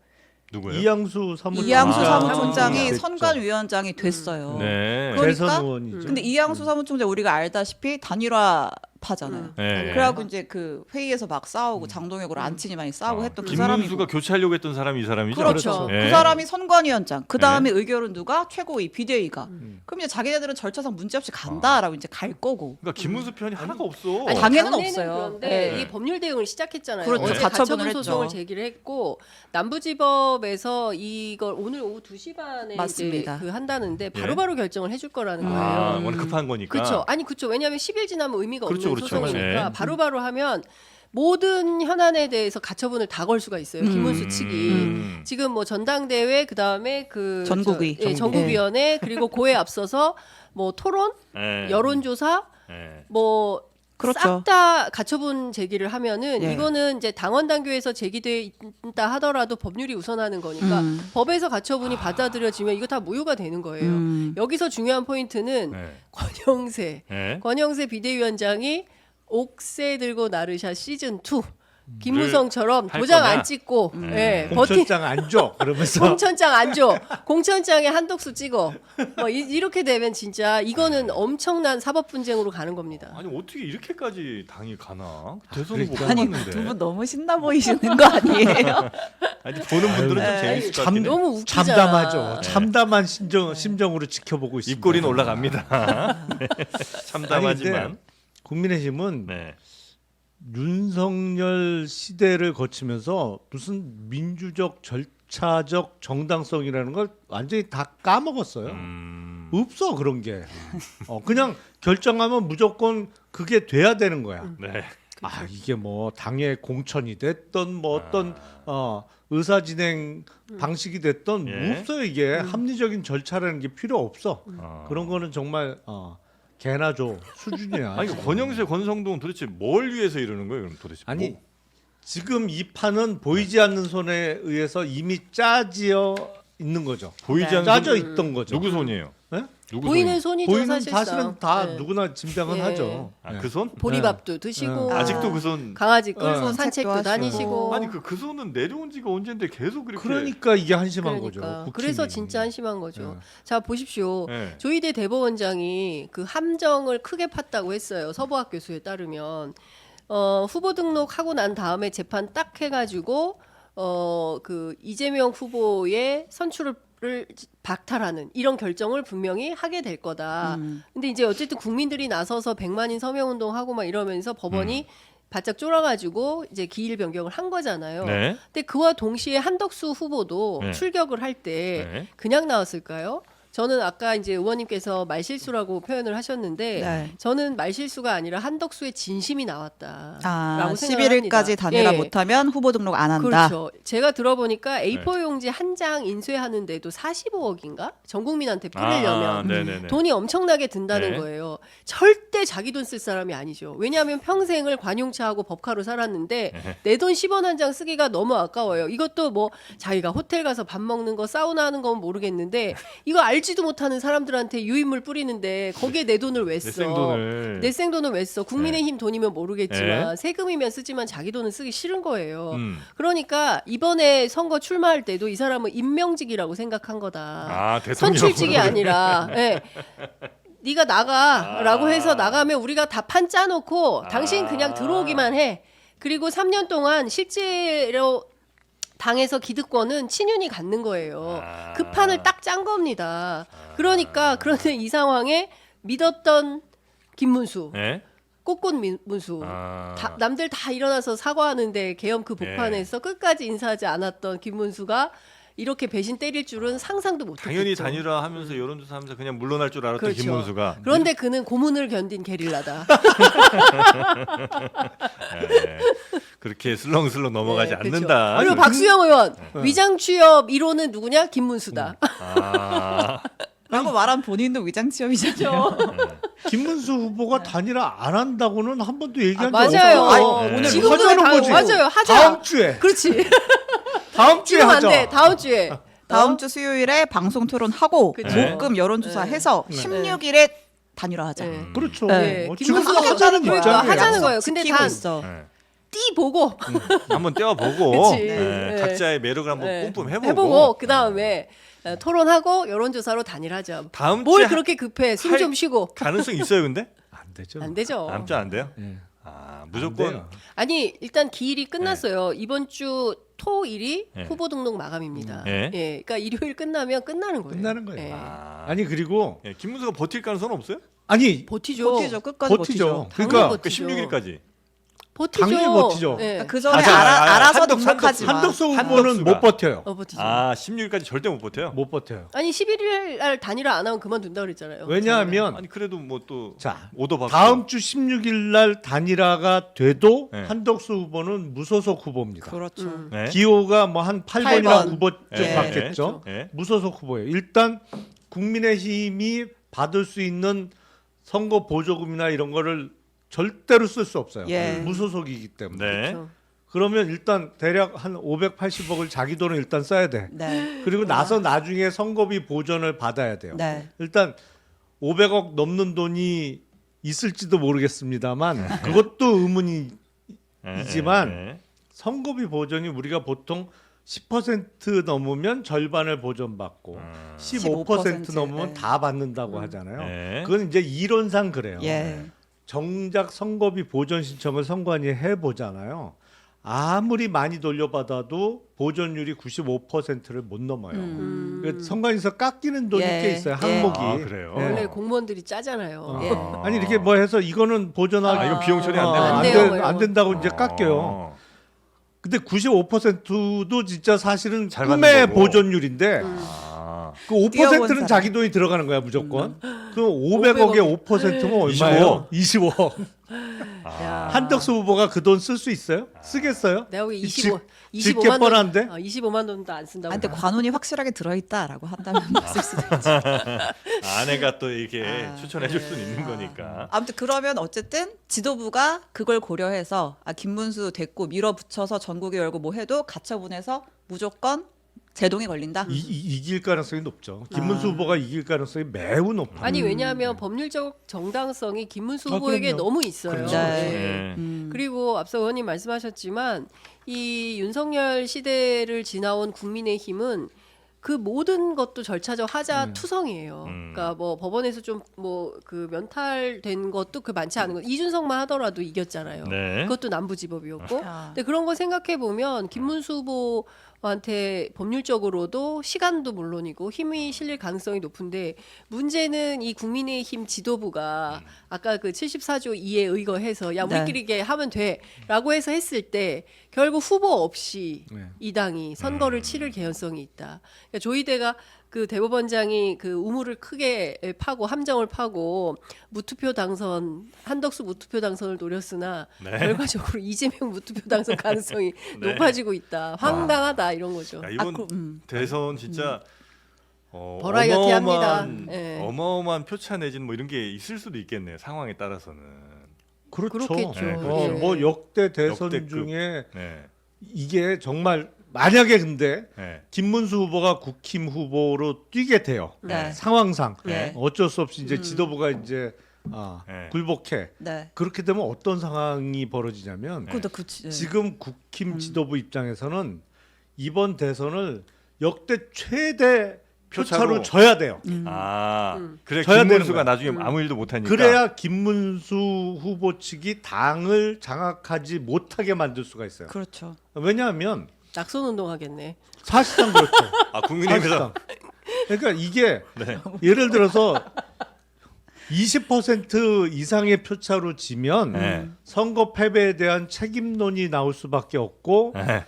누구예요? 이양수 사무총장. 이양수 아, 사무총장이 됐죠. 선관위원장이 됐어요. 네. 그러니까 재선 의원이죠. 근데 이양수 사무총장 우리가 알다시피 단일화 급하잖아요. 네. 그래갖고 이제 그 회의에서 막 싸우고 장동혁으로 안친이 많이 싸우고 했던 그 김문수가 사람이고. 교체하려고 했던 사람이 이 사람이죠. 그렇죠. 예. 그 사람이 선관위원장. 그 다음에 의결은 누가? 최고위, 비대위가. 그럼 이제 자기네들은 절차상 문제없이 간다라고 이제 갈 거고. 그러니까 김문수 편이 하나가 없어. 아니, 당연은 당내는 없어요. 그런데 네. 이 법률 대응을 시작했잖아요. 그렇죠. 어제 가처분을 가처분 소송을 했죠. 제기를 했고 남부지법에서 이걸 오늘 오후 2시 반에 맞습니다. 이제 그 한다는데 바로바로 결정을 해줄 거라는 거예요. 아, 워낙 급한 거니까. 그렇죠. 아니 그렇죠. 왜냐하면 10일 지나면 의미가 그렇죠, 없는 그렇죠. 소송이니까 네. 바로바로 하면 모든 현안에 대해서 가처분을 다 걸 수가 있어요. 김문수 측이. 지금 뭐 전당대회 그다음에 그 전국위. 전국위원회 그리고 그에 앞서서 뭐 토론, 예. 여론조사 예. 뭐 그렇죠. 싹 다 가처분 제기를 하면은 예. 이거는 이제 당원 당규에서 제기돼 있다 하더라도 법률이 우선하는 거니까 법에서 가처분이 받아들여지면 이거 다 무효가 되는 거예요. 여기서 중요한 포인트는 예. 권영세 예. 비대위원장이 옥새 들고 나르샤 시즌 2 김무성처럼 할 도장 거냐? 안 찍고 예, 버티 공천장 안 줘. 그러면서 공천장 안 줘. 공천장에 한독수 찍어. 뭐 이렇게 되면 진짜 이거는 엄청난 사법 분쟁으로 가는 겁니다. 아니 어떻게 이렇게까지 당이 가나? 대선은 못 아니 봤는데. 두 분 너무 신나 보이시는 거 아니에요? 아니 보는 분들은 좀 재밌을 것 같긴 해. 너무 웃기잖아. 참담하죠. 참담한 심정으로 지켜보고 있습니다. 입꼬리는 올라갑니다. 네. 참담하지만. 아니, 근데 국민의힘은 네. 윤석열 시대를 거치면서 무슨 민주적 절차적 정당성이라는 걸 완전히 다 까먹었어요. 없어 그런 게. 그냥 결정하면 무조건 그게 돼야 되는 거야. 네. 아 이게 뭐 당의 공천이 됐던 뭐 어떤 의사 진행 방식이 됐던 예. 없어요 이게 합리적인 절차라는 게 필요 없어. 그런 거는 정말 개나 줘 수준이야. 아니 권영세, 권성동은 도대체 뭘 위해서 이러는 거예요? 그럼 도대체 아니 뭐? 지금 이 판은 보이지 않는 손에 의해서 이미 짜지어 있는 거죠. 보이지 않는 짜져 손- 있던 거죠. 누구 손이에요? 네? 누구 보이는 손이? 손이죠 보이는 사실상. 사실은 다 네. 누구나 짐작은 예. 하죠. 아, 네. 그 손? 보리밥도 드시고 아직도 그 손. 강아지 끌고 어. 산책도 산책도 다니시고. 아니 그 손은 내려온 지가 언젠데 계속 그렇게. 그러니까 이게 한심한 그러니까. 거죠. 그래서 국힘이. 진짜 한심한 거죠. 네. 자 보십시오. 네. 조희대 대법원장이 그 함정을 크게 팠다고 했어요. 서부학 교수에 따르면 후보 등록하고 난 다음에 재판 딱 해가지고 그 이재명 후보의 선출을 박탈하는 이런 결정을 분명히 하게 될 거다. 근데 이제 어쨌든 국민들이 나서서 100만인 서명운동하고 막 이러면서 법원이 바짝 쫄아가지고 이제 기일 변경을 한 거잖아요. 네. 근데 그와 동시에 한덕수 후보도 네. 출격을 할 때 네. 그냥 나왔을까요? 저는 아까 이제 의원님께서 말실수라고 표현을 하셨는데 네. 저는 말실수가 아니라 한덕수의 진심이 나왔다. 아, 라고 생각을 11일까지 합니다. 단일화 예. 못하면 후보 등록 안 한다. 그렇죠. 제가 들어보니까 A4 용지 한 장 인쇄하는데도 45억인가? 전 국민한테 뿌리려면 네네네. 돈이 엄청나게 든다는 네. 거예요. 절대 자기 돈 쓸 사람이 아니죠. 왜냐하면 평생을 관용차하고 법카로 살았는데 네. 내 돈 10원 한 장 쓰기가 너무 아까워요. 이것도 뭐 자기가 호텔 가서 밥 먹는 거 사우나 하는 건 모르겠는데 이거 알지도 못하는 사람들한테 유인물 뿌리는데 거기에 내 돈을 왜 써? 내 생돈을. 내 생돈을 왜 써? 국민의힘 돈이면 모르겠지만 네. 세금이면 쓰지만 자기 돈은 쓰기 싫은 거예요. 음. 그러니까 이번에 선거 출마할 때도 이 사람은 임명직이라고 생각한 거다. 아 대통령. 선출직이 아니라 예. 네가 나가라고 아. 해서 나가면 우리가 다 판 짜놓고 당신 그냥 들어오기만 해. 그리고 3년 동안 실제로 당에서 기득권은 친윤이 갖는 거예요. 아. 그 판을 딱 짠 겁니다. 그러니까 그런데 이 상황에 믿었던 김문수, 네. 꽃꽃 문수, 아. 남들 다 일어나서 사과하는데 계엄 그 복판에서 끝까지 인사하지 않았던 김문수가 이렇게 배신 때릴 줄은 상상도 못했죠. 당연히 단일화하면서 여론조사하면서 그냥 물러날 줄 알았던 그렇죠. 김문수가. 그런데 그는 고문을 견딘 게릴라다. 네. 그렇게 슬렁슬렁 넘어가지 네, 그렇죠. 않는다. 그리고 박수영 의원 위장 취업 1호는 누구냐? 김문수다. 아. 라고 말한 본인도 위장 취업이잖아요. 김문수 후보가 단일화 안 한다고는 한 번도 얘기한 적 맞아요. 없어요. 아니, 네. 지금도 하자는 거지. 맞아요. 하자. 다음 주에 그렇지. 다음 주에 지금 안 하자. 돼. 다음 주에. 다음 주 수요일에 방송 토론하고 그쵸. 목금 여론조사 네. 해서 16일에 단일화하자. 네. 그렇죠. 네. 지금 김문수가 하겠다는 그러니까 입장이에요. 하자는 거예요. 근데 지키고 단 있어. 네. 띠 보고 한번 떼어보고 그치. 네. 네. 각자의 매력을 한번 네. 뿜뿜 해보고, 해보고 그 다음에 토론하고 여론조사로 단일하자. 다음 뭘 주에 그렇게 급해? 숨 할- 좀 쉬고. 가능성 있어요, 근데? 되죠. 안 되죠. 다음 주 안 돼요? 예. 아, 안 무조건 돼요. 아니 일단 기일이 끝났어요. 이번 주 토일이 네. 후보 등록 마감입니다. 네. 예, 그러니까 일요일 끝나면 끝나는 거예요. 끝나는 거예요. 예. 아, 아니 그리고 예, 김문수가 버틸 가능성은 없어요? 아니 버티죠. 버티죠. 끝까지 버티죠. 버티죠. 그러니까 당연히 버티죠. 16일까지. 버티죠. 당연히 버티죠. 예. 그 전에 아, 알아서 한덕수, 등록하지만 한덕수 후보는 한덕수가. 못 버텨요. 버티죠. 아, 16일까지 절대 못 버텨요. 못 버텨요. 아니 11일 날 단일화 안 하면 그만둔다 그랬잖아요. 왜냐하면 아니 그래도 뭐 또 자 오더 받고 다음 주 16일 날 단일화가 돼도 네. 한덕수 후보는 무소속 후보입니다. 그렇죠. 음. 네. 기호가 뭐 한 8번이나 8번. 9번쯤 예. 받겠죠. 예. 무소속 후보예요. 일단 국민의힘이 받을 수 있는 선거 보조금이나 이런 거를 절대로 쓸 수 없어요. 예. 무소속이기 때문에. 네. 그렇죠. 그러면 일단 대략 한 580억을 자기 돈을 일단 써야 돼. 네. 그리고 나서 나중에 선거비 보전을 받아야 돼요. 네. 일단 500억 넘는 돈이 있을지도 모르겠습니다만 그것도 의문이지만 예. 선거비 보전이 우리가 보통 10% 넘으면 절반을 보전받고 15% 15% 넘으면 네. 다 받는다고 하잖아요. 네. 그건 이제 이론상 그래요. 예. 정작 선거비 보전 신청을 선관위 해보잖아요. 아무리 많이 돌려받아도 보전율이 95%를 못 넘어요. 그러니까 선관위에서 깎이는 돈이 예, 꽤 있어요. 예. 항목이. 아, 그래요? 예. 원래 공무원들이 짜잖아요. 어. 예. 아니 이렇게 뭐 해서 이거는 보전하기 아, 이건 비용 처리 안 어, 되는 안 안, 돼요, 돼- 뭐 이런 안 된다고 이제 거. 깎여요. 근데 95%도 진짜 사실은 잘 꿈의 받는 거고. 보전율인데 아. 그 5%는 뛰어본 사람. 자기 돈이 들어가는 거야 무조건. 그럼 500억에 5%면 얼마예요? 25억. 야. 한덕수 후보가 그 돈 쓸 수 있어요? 쓰겠어요? 내가 보기 이 25, 질 25만 게 돈, 뻔한데? 25만 돈도 안 쓴다고. 아, 근데 관운이 확실하게 들어있다라고 한다면 쓸 수도 있지. 아내가 또 이렇게 아, 추천해 줄 수는 있는 거니까. 아무튼 그러면 어쨌든 지도부가 그걸 고려해서 김문수 됐고 밀어붙여서 전국에 열고 뭐 해도 가처분해서 무조건 제동이 걸린다. 이길 가능성이 높죠. 김문수 아. 후보가 이길 가능성이 매우 높아요. 아니 왜냐하면 법률적 정당성이 김문수 아, 후보에게 그럼요. 너무 있어요. 그렇죠. 네. 네. 그리고 앞서 의원님 말씀하셨지만 이 윤석열 시대를 지나온 국민의힘은 그 모든 것도 절차적 하자 투성이에요. 그러니까 뭐 법원에서 좀 뭐 그 면탈된 것도 그 많지 않은 거. 이준석만 하더라도 이겼잖아요. 네. 그것도 남부지법이었고. 아. 근데 그런 거 생각해 보면 김문수 후보한테 법률적으로도 시간도 물론이고 힘이 실릴 가능성이 높은데 문제는 이 국민의힘 지도부가 아까 그 74조 2에 의거해서 야 네. 우리끼리 이게 하면 돼라고 해서 했을 때 결국 후보 없이 네. 이 당이 선거를 치를 개연성이 있다. 그러니까 조희대가 그 대법원장이 그 우물을 크게 파고 함정을 파고 무투표 당선 한덕수 무투표 당선을 노렸으나 네. 결과적으로 이재명 무투표 당선 가능성이 네. 높아지고 있다. 황당하다 이런 거죠. 야, 이번 그, 대선 진짜 버라이어티합니다. 어마어마한, 예. 어마어마한 표차 내지는 뭐 이런 게 있을 수도 있겠네요. 상황에 따라서는. 그렇죠. 그렇겠죠. 네, 어, 예. 뭐 역대 대선 역대급. 중에 네. 이게 정말 만약에 근데 네. 김문수 후보가 국힘 후보로 뛰게 돼요. 네. 상황상 네. 어쩔 수 없이 이제 지도부가 이제 네. 굴복해. 네. 그렇게 되면 어떤 상황이 벌어지냐면 그것도 그치. 지금 국힘 지도부 입장에서는 이번 대선을 역대 최대 표차로 표차로. 져야 돼요. 아, 그래 져야 되는 김문수가 거야. 나중에 아무 일도 못 하니까. 그래야 김문수 후보 측이 당을 장악하지 못하게 만들 수가 있어요. 그렇죠. 왜냐하면 낙선 운동하겠네. 사실상 그렇죠. 아, 국민의힘에서 사실상. 그러니까 이게 네. 예를 들어서 20% 이상의 표차로 지면 네. 선거 패배에 대한 책임론이 나올 수밖에 없고 네.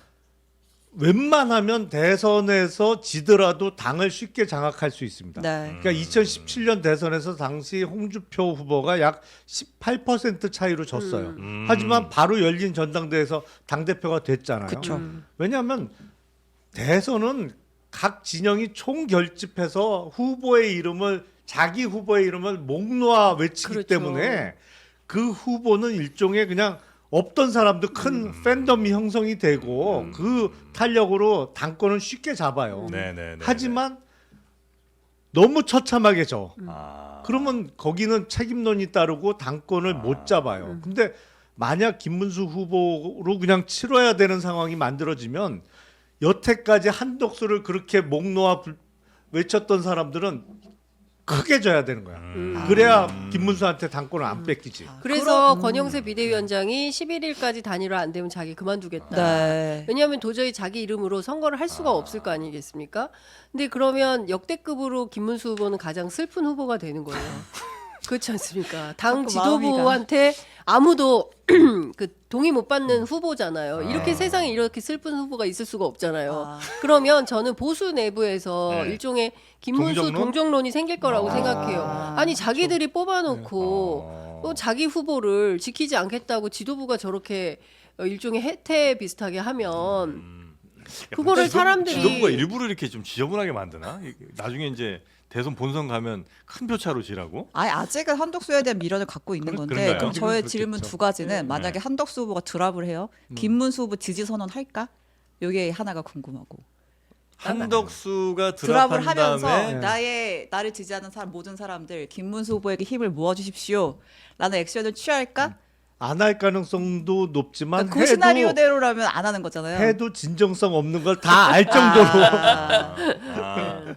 웬만하면 대선에서 지더라도 당을 쉽게 장악할 수 있습니다. 네. 그러니까 2017년 대선에서 당시 홍준표 후보가 약 18% 차이로 졌어요. 하지만 바로 열린 전당대회에서 당대표가 됐잖아요. 그쵸. 왜냐하면 대선은 각 진영이 총결집해서 후보의 이름을 자기 후보의 이름을 목 놓아 외치기 그렇죠. 때문에 그 후보는 일종의 그냥 없던 사람도 큰 팬덤이 형성이 되고 그 탄력으로 당권을 쉽게 잡아요. 네, 네, 네. 하지만 너무 처참하게 져. 아. 그러면 거기는 책임론이 따르고 당권을 못 잡아요. 근데 만약 김문수 후보로 그냥 치러야 되는 상황이 만들어지면 여태까지 한덕수를 그렇게 목 놓아 외쳤던 사람들은 크게 져야 되는 거야. 음. 그래야 김문수한테 당권을 안 뺏기지. 그래서 권영세 비대위원장이 11일까지 단일화 안 되면 자기 그만두겠다. 네. 왜냐하면 도저히 자기 이름으로 선거를 할 수가 없을 거 아니겠습니까? 근데 그러면 역대급으로 김문수 후보는 가장 슬픈 후보가 되는 거예요. 그렇지 않습니까? 당 자꾸 지도부한테 아무도 그 동의 못 받는 후보잖아요. 이렇게 세상에 이렇게 슬픈 후보가 있을 수가 없잖아요. 아. 그러면 저는 보수 내부에서 네. 일종의 김문수 동정론? 동정론이 생길 거라고 아. 생각해요. 아니 자기들이 뽑아놓고 어. 또 자기 후보를 지키지 않겠다고 지도부가 저렇게 일종의 혜태 비슷하게 하면 그거를 사람들이 지도부가 일부러 이렇게 좀 지저분하게 만드나? 나중에 이제 대선 본선 가면 큰 표차로 지라고? 아직은 한덕수에 대한 미련을 갖고 있는 건데 그런가요? 그럼 저의 그렇겠죠. 질문 두 가지는 만약에 한덕수 후보가 드랍을 해요. 김문수 후보 지지 선언 할까? 요게 하나가 궁금하고. 한덕수가 드랍을 드랍한 하면서 다음에 나를 지지하는 사람 모든 사람들 김문수 후보에게 힘을 모아주십시오. 라는 액션을 취할까? 안 할 가능성도 높지만 그 시나리오대로라면 안 하는 거잖아요. 해도 진정성 없는 걸 다 알 정도로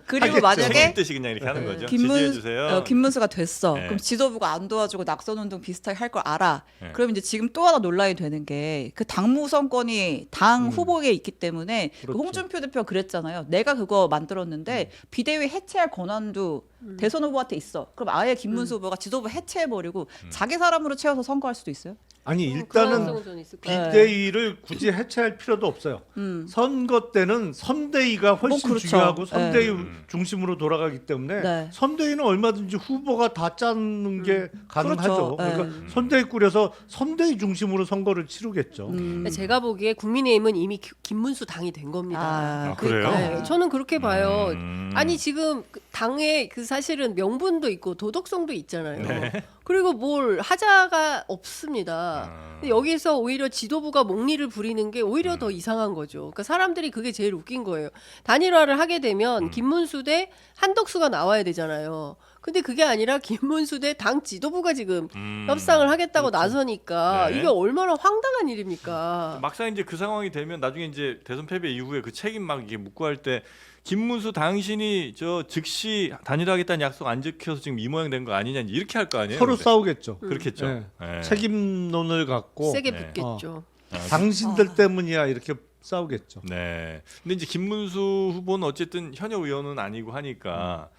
그리고 알겠죠. 만약에 생긴 뜻이 그냥 이렇게 하는 거죠. 지지해 주세요. 김문수가 됐어. 네. 그럼 지도부가 안 도와주고 낙선운동 비슷하게 할 걸 알아. 네. 그럼 이제 지금 또 하나 논란이 되는 게 그 당무선권이 당 후보에 있기 때문에 그 그렇죠. 홍준표 대표가 그랬잖아요. 내가 그거 만들었는데 비대위 해체할 권한도 대선 후보한테 있어. 그럼 아예 김문수 후보가 지도부 해체해버리고 자기 사람으로 채워서 선거할 수도 있어요. 아니 그런 일단은 가능성은 저는 있을 것 같아요. 비대위를 굳이 해체할 필요도 없어요. 선거 때는 선대위가 훨씬 그렇죠. 중요하고 선대위 네. 중심으로 돌아가기 때문에 네. 선대위는 얼마든지 후보가 다 짜는 게 가능하죠. 그렇죠. 그러니까 선대위 꾸려서 선대위 중심으로 선거를 치르겠죠. 근데 제가 보기에 국민의힘은 이미 김문수 당이 된 겁니다. 아, 그래요? 네, 저는 그렇게 봐요. 음. 아니 지금 당에 그 사실은 명분도 있고 도덕성도 있잖아요. 네. 그리고 뭘 하자가 없습니다. 근데 여기서 오히려 지도부가 목리를 부리는 게 오히려 더 이상한 거죠. 그러니까 사람들이 그게 제일 웃긴 거예요. 단일화를 하게 되면 김문수 대 한덕수가 나와야 되잖아요. 근데 그게 아니라 김문수 대 당 지도부가 지금 협상을 하겠다고 나서니까 네. 이게 얼마나 황당한 일입니까? 막상 이제 그 상황이 되면 나중에 이제 대선 패배 이후에 그 책임 막 이게 묻고 할 때 김문수 당신이 저 즉시 단일화하겠다는 약속 안 지켜서 지금 이 모양 된 거 아니냐 이렇게 할 거 아니에요? 서로 근데. 싸우겠죠. 그렇겠죠. 네. 네. 책임론을 갖고 세게 네. 붙겠죠. 당신들 때문이야 이렇게 싸우겠죠. 네. 근데 이제 김문수 후보는 어쨌든 현역 의원은 아니고 하니까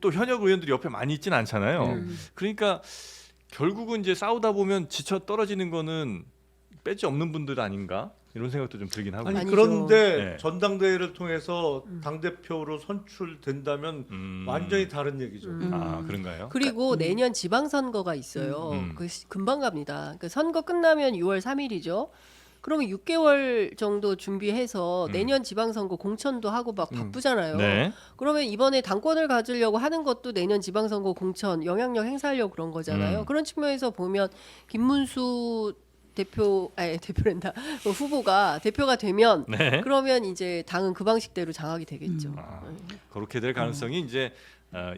또 현역 의원들이 옆에 많이 있진 않잖아요. 그러니까 결국은 이제 싸우다 보면 지쳐 떨어지는 거는 빼지 없는 분들 아닌가 이런 생각도 좀 들긴 하고. 아니 아니죠. 그런데 네. 전당대회를 통해서 당 대표로 선출된다면 완전히 다른 얘기죠. 아 그런가요? 그리고 내년 지방선거가 있어요. 금방 갑니다. 그 선거 끝나면 6월 3일이죠. 그러면 6개월 정도 준비해서 내년 지방선거 공천도 하고 막 바쁘잖아요. 네. 그러면 이번에 당권을 가지려고 하는 것도 내년 지방선거 공천 영향력 행사하려고 그런 거잖아요. 그런 측면에서 보면 김문수 대표란다 후보가 대표가 되면 네. 그러면 이제 당은 그 방식대로 장악이 되겠죠. 그렇게 될 가능성이 이제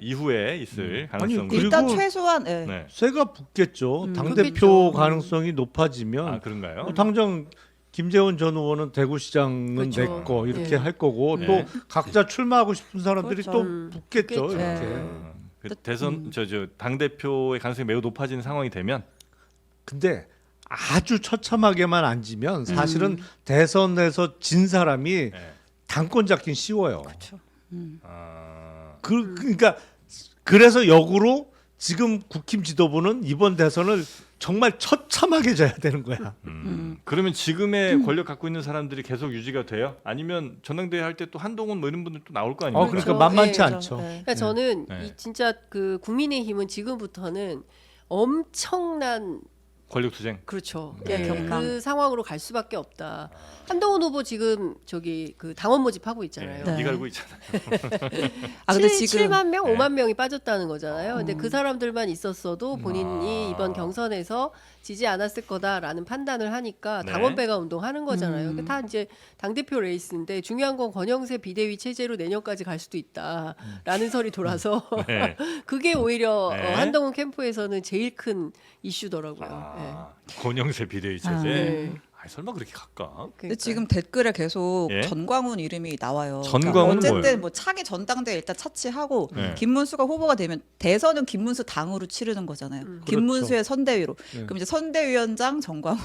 이후에 있을 아니, 가능성도. 그리고- 일단 최소한 네. 쇠가 붙겠죠. 당 그렇겠죠. 대표 가능성이 높아지면 아 그런가요? 당장 김재원 전 의원은 대구시장은 그렇죠. 내 거 이렇게 네. 할 거고 네. 또 각자 출마하고 싶은 사람들이 그렇죠. 또 붙겠죠. 붙겠죠. 이렇게. 그 대선 당 대표의 가능성이 매우 높아지는 상황이 되면 근데 아주 처참하게만 앉으면 사실은 대선에서 진 사람이 네. 당권 잡긴 쉬워요. 그렇죠. 그러니까 그래서 역으로 지금 국힘 지도부는 이번 대선을 정말 처참하게 져야 되는 거야. 그러면 지금의 권력 갖고 있는 사람들이 계속 유지가 돼요? 아니면 전당대회 할 때 또 한동훈 뭐 이런 분들 또 나올 거 아닙니까? 그러니까 그렇죠. 만만치 네. 않죠. 그러니까 저는 네. 이 진짜 그 국민의힘은 지금부터는 엄청난 권력 투쟁. 그렇죠. 네. 예, 경랑. 그 상황으로 갈 수밖에 없다. 한동훈 후보 지금 저기 그 당원 모집하고 있잖아요. 네. 네가 알고 있잖아요. 근데 7만 명, 네. 5만 명이 빠졌다는 거잖아요. 근데 그 사람들만 있었어도 본인이 이번 경선에서 지지 않았을 거다라는 판단을 하니까 네. 당원 배가 운동하는 거잖아요. 그러니까 다 이제 당 대표 레이스인데 중요한 건 권영세 비대위 체제로 내년까지 갈 수도 있다라는 설이 돌아서 네. 그게 오히려 네. 한동훈 캠프에서는 제일 큰 이슈더라고요. 예. 권영세 비대위 체제. 아, 네. 아, 설마 그렇게 갈까? 근데 그러니까요. 지금 댓글에 계속 예? 전광훈 이름이 나와요. 전광훈은 어쨌든 뭐예요? 뭐 차기 전당대회 일단 차치하고 네. 김문수가 후보가 되면 대선은 김문수 당으로 치르는 거잖아요. 김문수의 선대위로. 네. 그럼 이제 선대위원장 전광훈,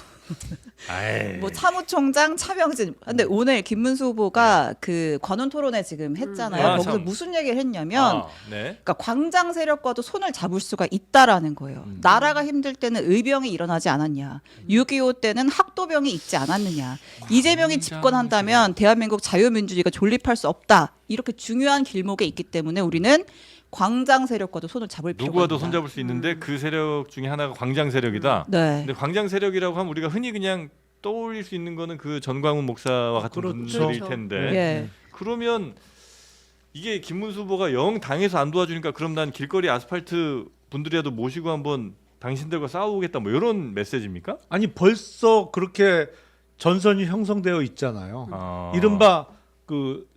아이. 뭐 사무총장 차명진. 근데 오늘 김문수 후보가 그 관훈 토론회 지금 했잖아요. 아, 거기서 참. 무슨 얘기를 했냐면 네. 그러니까 광장 세력과도 손을 잡을 수가 있다라는 거예요. 나라가 힘들 때는 의병이 일어나지 않았냐. 6.25 때는 학도병이 있지 않았느냐. 이재명이 집권한다면 대한민국 자유민주주의가 존립할 수 없다. 이렇게 중요한 길목에 있기 때문에 우리는 광장 세력과도 손을 잡을 필요가 누구와도 있다. 손잡을 수 있는데 그 세력 중에 하나가 광장 세력이다. 네. 근데 광장 세력이라고 하면 우리가 흔히 그냥 떠올릴 수 있는 거는 그 전광훈 목사와 같은 그렇죠. 분들일 그렇죠. 텐데 예. 그러면 이게 김문수 후보가 영 당에서 안 도와주니까 그럼 난 길거리 아스팔트 분들이라도 모시고 한번 당신들과 싸우겠다 뭐 이런 메시지입니까? 아니 벌써 그렇게 전선이 형성되어 있잖아요. 아. 이른바 그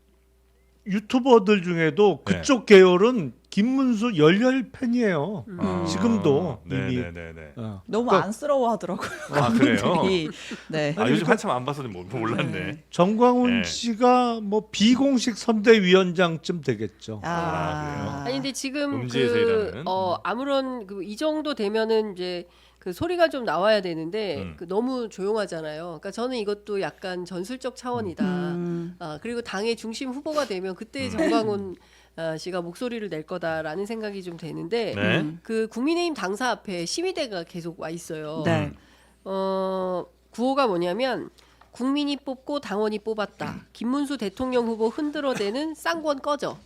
유튜버들 중에도 네. 그쪽 계열은 김문수 열혈 팬이에요. 아. 지금도 이미. 네네네. 어. 너무 그러니까 안쓰러워하더라고요. 아 그래요? 분들이. 네. 아 요즘 한참 안 봐서 몰랐네. 네. 정광훈 네. 씨가 뭐 비공식 선대위원장쯤 되겠죠. 아, 아니 근데 지금 음지에서 그 일하는. 아무런 이 정도 되면은 이제 그 소리가 좀 나와야 되는데 그 너무 조용하잖아요. 그러니까 저는 이것도 약간 전술적 차원이다. 그리고 당의 중심 후보가 되면 그때 정광훈 씨가 목소리를 낼 거다라는 생각이 좀 되는데 네. 그 국민의힘 당사 앞에 시위대가 계속 와 있어요. 네. 구호가 뭐냐면 국민이 뽑고 당원이 뽑았다. 김문수 대통령 후보 흔들어대는 쌍권 꺼져.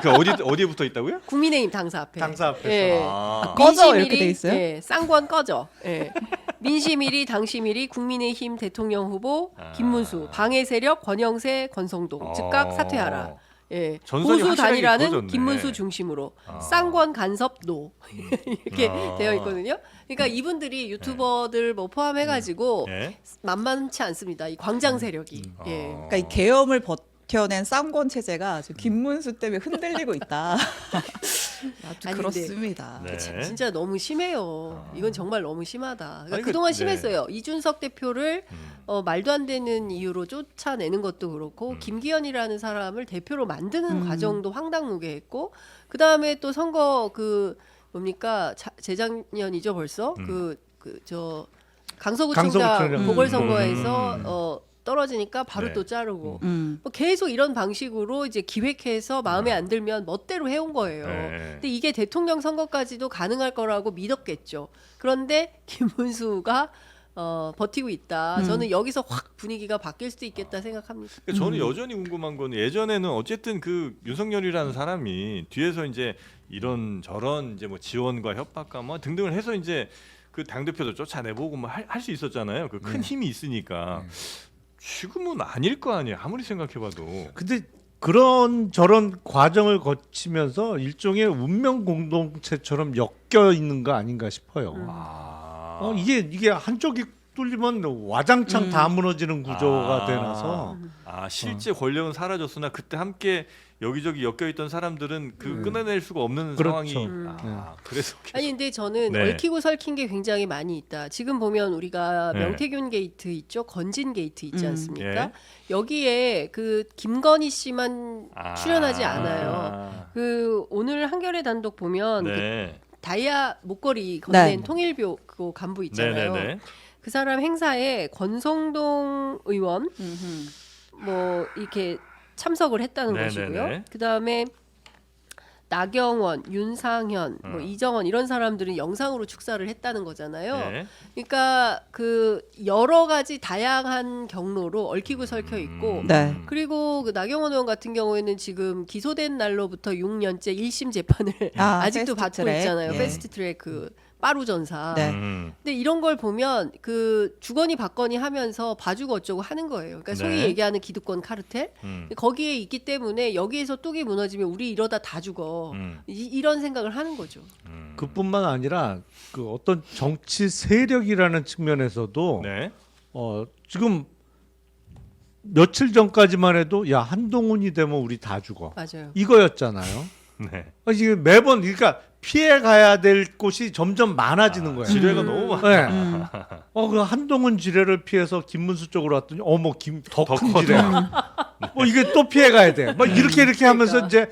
그 어디에 붙어 있다고요? 국민의힘 당사 앞에. 당사 앞에서. 예. 아. 꺼져 이렇게 돼 있어요? 예, 쌍권 꺼져. 예. 민심 1위, 당심 1위, 국민의힘 대통령 후보 김문수, 방해 세력 권영세, 권성동 즉각 사퇴하라. 예. 전선이 보수 확실하게 단일화는 그어졌네. 김문수 중심으로 아. 쌍권 간섭 노 이렇게 아. 되어 있거든요. 그러니까 이분들이 유튜버들 뭐 포함해가지고 예. 만만치 않습니다. 이 광장 세력이. 예. 그러니까 이 계엄을 버텨낸 쌍권 체제가 지금 김문수 때문에 흔들리고 있다. 아주 아니, 그렇습니다. 네. 진짜 너무 심해요. 이건 정말 너무 심하다. 그러니까 아니, 그동안 네. 심했어요. 이준석 대표를 말도 안 되는 이유로 쫓아내는 것도 그렇고 김기현이라는 사람을 대표로 만드는 과정도 황당무계했고 그 다음에 또 선거 그 뭡니까 재작년이죠 벌써 저 강서구청장 강서구청장. 보궐선거에서 떨어지니까 바로 네. 또 자르고 음. 뭐 계속 이런 방식으로 이제 기획해서 마음에 안 들면 멋대로 해온 거예요. 네. 근데 이게 대통령 선거까지도 가능할 거라고 믿었겠죠. 그런데 김문수가 버티고 있다. 저는 여기서 확 분위기가 바뀔 수도 있겠다 생각합니다. 그러니까 저는 여전히 궁금한 건 예전에는 어쨌든 그 윤석열이라는 사람이 뒤에서 이제 이런 저런 이제 뭐 지원과 협박과 뭐 등등을 해서 이제 그 당 대표도 쫓아내보고 뭐 할 수 있었잖아요. 그 큰 힘이 있으니까. 지금은 아닐 거 아니에요. 아무리 생각해봐도. 근데 그런 저런 과정을 거치면서 일종의 운명 공동체처럼 엮여 있는 거 아닌가 싶어요. 아. 이게 한쪽이 뚫리면 와장창 다 무너지는 구조가 아. 되나서 실제 권력은 사라졌으나 그때 함께 여기저기 엮여있던 사람들은 그 끊어낼 수가 없는 그렇죠. 상황이. 그래서 아니 근데 저는 네. 얽히고 설킨 게 굉장히 많이 있다. 지금 보면 우리가 네. 명태균 게이트 있죠, 건진 게이트 있지 않습니까? 예. 여기에 그 김건희 씨만 출연하지 않아요. 아. 그 오늘 한겨레 단독 보면 그 네. 다이아 목걸이 건넨 네. 통일교 그 간부 있잖아요. 네네네. 그 사람 행사에 권성동 의원 뭐 이렇게 참석을 했다는 네네네. 것이고요. 그 다음에 나경원, 윤상현, 뭐 이정원 이런 사람들은 영상으로 축사를 했다는 거잖아요. 네. 그러니까 그 여러 가지 다양한 경로로 얽히고 설켜 있고 네. 그리고 그 나경원 의원 같은 경우에는 지금 기소된 날로부터 6년째 1심 재판을 아, 아직도 받고 패스트트랙. 있잖아요. 예. 패스트트랙 그 빠루 전사. 네. 근데 이런 걸 보면 그 주거니 받거니 하면서 봐주고 어쩌고 하는 거예요. 그러니까 소위 네. 얘기하는 기득권 카르텔. 거기에 있기 때문에 여기에서 뚝이 무너지면 우리 이러다 다 죽어. 이런 생각을 하는 거죠. 그뿐만 아니라 그 어떤 정치 세력이라는 측면에서도 네. 지금 며칠 전까지만 해도 야 한동훈이 되면 우리 다 죽어 맞아요. 이거였잖아요. 네. 이게 매번 그러니까 피해 가야 될 곳이 점점 많아지는 거예요. 지뢰가 너무 많아. 네. 그 한동훈 지뢰를 피해서 김문수 쪽으로 왔더니 어머 더 큰 커. 지뢰. 뭐 이게 또 피해 가야 돼. 뭐 이렇게 하면서 그러니까. 이제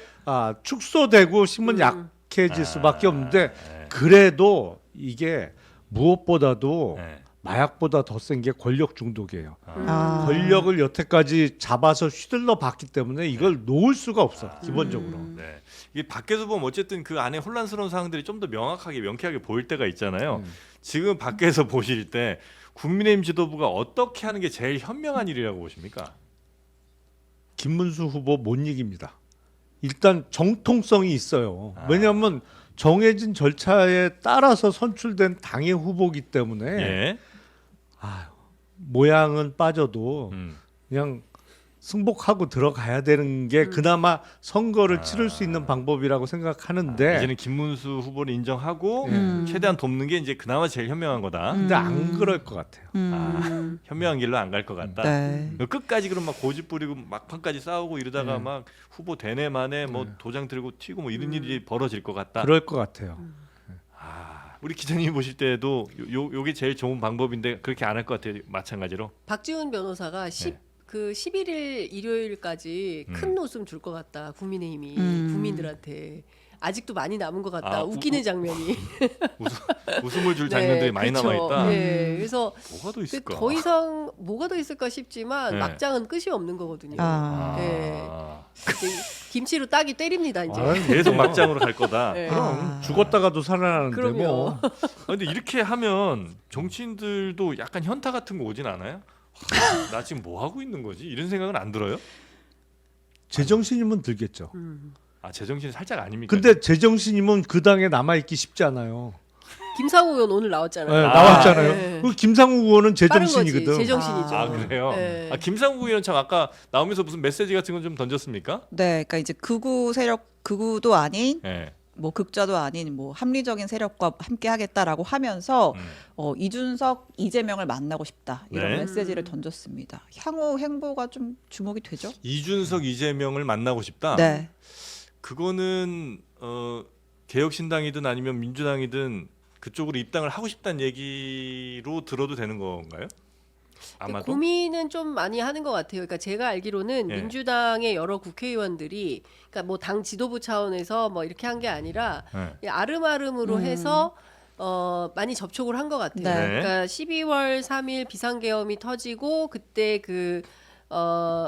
축소되고 힘은 약해질 수밖에 없는데 그래도 이게 무엇보다도 네. 마약보다 더 센 게 권력 중독이에요. 아. 권력을 여태까지 잡아서 휘둘러 봤기 때문에 이걸 놓을 수가 없어. 기본적으로. 네. 이게 밖에서 보면 어쨌든 그 안에 혼란스러운 상황들이 좀 더 명확하게 명쾌하게 보일 때가 있잖아요. 지금 밖에서 보실 때 국민의힘 지도부가 어떻게 하는 게 제일 현명한 일이라고 보십니까? 김문수 후보 못 이깁니다. 일단 정통성이 있어요. 왜냐하면 정해진 절차에 따라서 선출된 당의 후보기 때문에 예. 모양은 빠져도 음. 그냥 승복하고 들어가야 되는 게 그나마 선거를 치를 수 있는 방법이라고 생각하는데 이제는 김문수 후보를 인정하고 음. 최대한 돕는 게 이제 그나마 제일 현명한 거다. 근데 안 그럴 것 같아요. 현명한 길로 안 갈 것 같다. 네. 끝까지 그럼 막 고집 부리고 막판까지 싸우고 이러다가 막 후보 되네 마네 뭐 도장 들고 튀고 뭐 이런 일이 벌어질 것 같다. 그럴 것 같아요. 우리 기자님이 보실 때도 요게 제일 좋은 방법인데 그렇게 안 할 것 같아요. 마찬가지로. 박지훈 변호사가 11일 일요일까지 큰 웃음 줄 것 같다. 국민의힘이 국민들한테 아직도 많이 남은 것 같다. 웃기는 장면이. 웃음을 줄 장면들이 많이 그쵸. 남아 있다. 네, 그래서 뭐가 더 있을까? 더 이상 뭐가 더 있을까 싶지만 네. 막장은 끝이 없는 거거든요. 아. 네. 이제 김치로 딱이 때립니다 이제. 계속 막장으로 갈 거다. 네. 그럼 죽었다가도 살아나는데 그럼요. 뭐. 근데 이렇게 하면 정치인들도 약간 현타 같은 거 오진 않아요? 나 지금 뭐 하고 있는 거지? 이런 생각은 안 들어요? 제정신이면 들겠죠. 제정신이 살짝 아닙니까? 근데 제정신이면 그 당에 남아 있기 쉽지 않아요. 김상우 의원 오늘 네, 나왔잖아요. 나왔잖아요. 네. 그 김상우 의원은 빠른 거지. 제정신이거든. 제정신이죠. 아 그래요? 네. 김상국 의원 참 아까 나오면서 무슨 메시지 같은 건 좀 던졌습니까? 네, 그러니까 이제 극우 세력, 극우도 아닌 네. 뭐 극좌도 아닌 뭐 합리적인 세력과 함께 하겠다라고 하면서 이준석, 이재명을 만나고 싶다 이런 네. 메시지를 던졌습니다. 향후 행보가 좀 주목이 되죠? 이준석, 이재명을 만나고 싶다. 네. 그거는 개혁신당이든 아니면 민주당이든 그쪽으로 입당을 하고 싶다는 얘기로 들어도 되는 건가요? 아마도. 고민은 좀 많이 하는 것 같아요. 그러니까 제가 알기로는 예. 민주당의 여러 국회의원들이 그러니까 뭐 당 지도부 차원에서 뭐 이렇게 한 게 아니라 네. 아름아름으로 해서 많이 접촉을 한 것 같아요. 네. 그러니까 12월 3일 비상계엄이 터지고 그때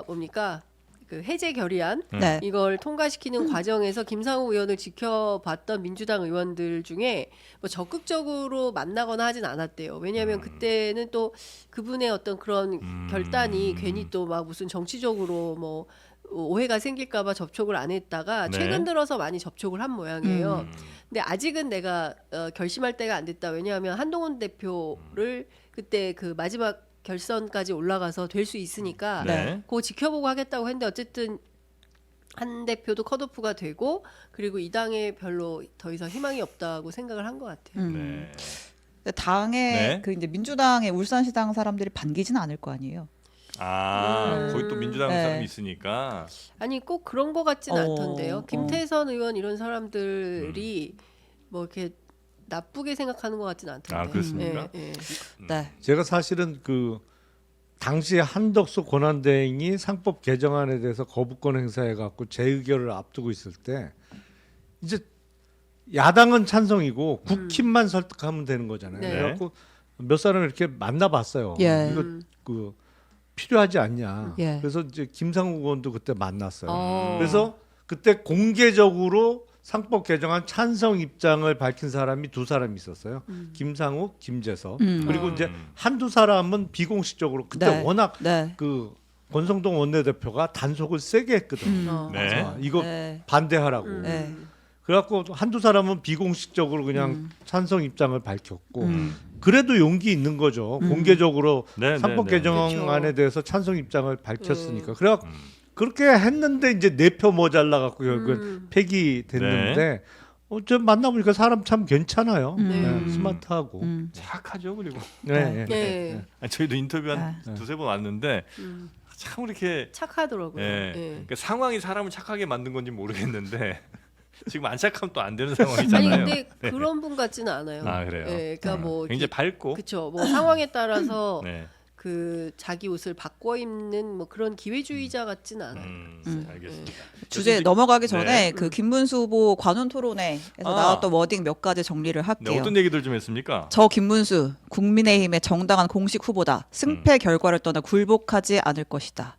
뭡니까? 그 해제 결의안 네. 이걸 통과시키는 과정에서 김상우 의원을 지켜봤던 민주당 의원들 중에 뭐 적극적으로 만나거나 하진 않았대요. 왜냐하면 그때는 또 그분의 어떤 그런 결단이 괜히 또 막 무슨 정치적으로 뭐 오해가 생길까봐 접촉을 안 했다가 네. 최근 들어서 많이 접촉을 한 모양이에요. 근데 아직은 내가 결심할 때가 안 됐다. 왜냐하면 한동훈 대표를 그때 그 마지막 결선까지 올라가서 될 수 있으니까 네. 그거 지켜보고 하겠다고 했는데 어쨌든 한 대표도 컷오프가 되고 그리고 이 당에 별로 더 이상 희망이 없다고 생각을 한 것 같아요. 네. 근데 당에 네. 그 이제 민주당의 울산시당 사람들이 반기지는 않을 거 아니에요. 거기 또 민주당 네. 사람이 있으니까. 아니 꼭 그런 것 같진 않던데요. 어. 김태선 의원 이런 사람들이 뭐 이렇게 나쁘게 생각하는 것 같진 않던데. 아, 그렇습니까? 예, 예. 네. 제가 사실은 그 당시에 한덕수 권한대행이 상법 개정안에 대해서 거부권 행사해 갖고 재의결을 앞두고 있을 때 이제 야당은 찬성이고 국힘만 설득하면 되는 거잖아요. 네. 그래갖고 몇 사람을 이렇게 만나봤어요. 예. 이거 그 필요하지 않냐. 예. 그래서 이제 김상우 의원도 그때 만났어요. 어. 그래서 그때 공개적으로 상법 개정안 찬성 입장을 밝힌 사람이 두 사람이 있었어요. 김상욱, 김재섭. 그리고 이제 한두 사람은 비공식적으로 그때 네. 워낙 네. 그 권성동 원내대표가 단속을 세게 했거든. 네. 이거 네. 반대하라고. 네. 그래갖고 한두 사람은 비공식적으로 그냥 찬성 입장을 밝혔고 그래도 용기 있는 거죠. 공개적으로 네, 상법 네, 네. 개정안에 그렇죠. 대해서 찬성 입장을 밝혔으니까. 그래갖고 그렇게 했는데 이제 4표 모자라 갖고 결국은 폐기됐는데 좀 만나보니까 사람 참 괜찮아요. 네, 스마트하고. 착하죠, 그리고. 네, 네. 네. 저희도 인터뷰 한 두세 번 왔는데 참 이렇게 착하더라고요. 예. 예. 그러니까 상황이 사람을 착하게 만든 건지 모르겠는데 지금 안착하면 또 안 되는 아니 상황이잖아요. 근데 그런 분 같지는 않아요. 아, 그래요? 네, 그러니까 뭐 굉장히 밝고. 그쵸. 뭐 상황에 따라서 네. 그 자기 옷을 바꿔 입는 뭐 그런 기회주의자 같지는 않아요. 알겠습니다. 주제 요즘 넘어가기 전에 네. 그 김문수 후보 관훈 토론회에서 나왔던 워딩 몇 가지 정리를 네, 할게요. 어떤 얘기들 좀 했습니까? 저 김문수 국민의힘의 정당한 공식 후보다. 승패 결과를 떠나 굴복하지 않을 것이다.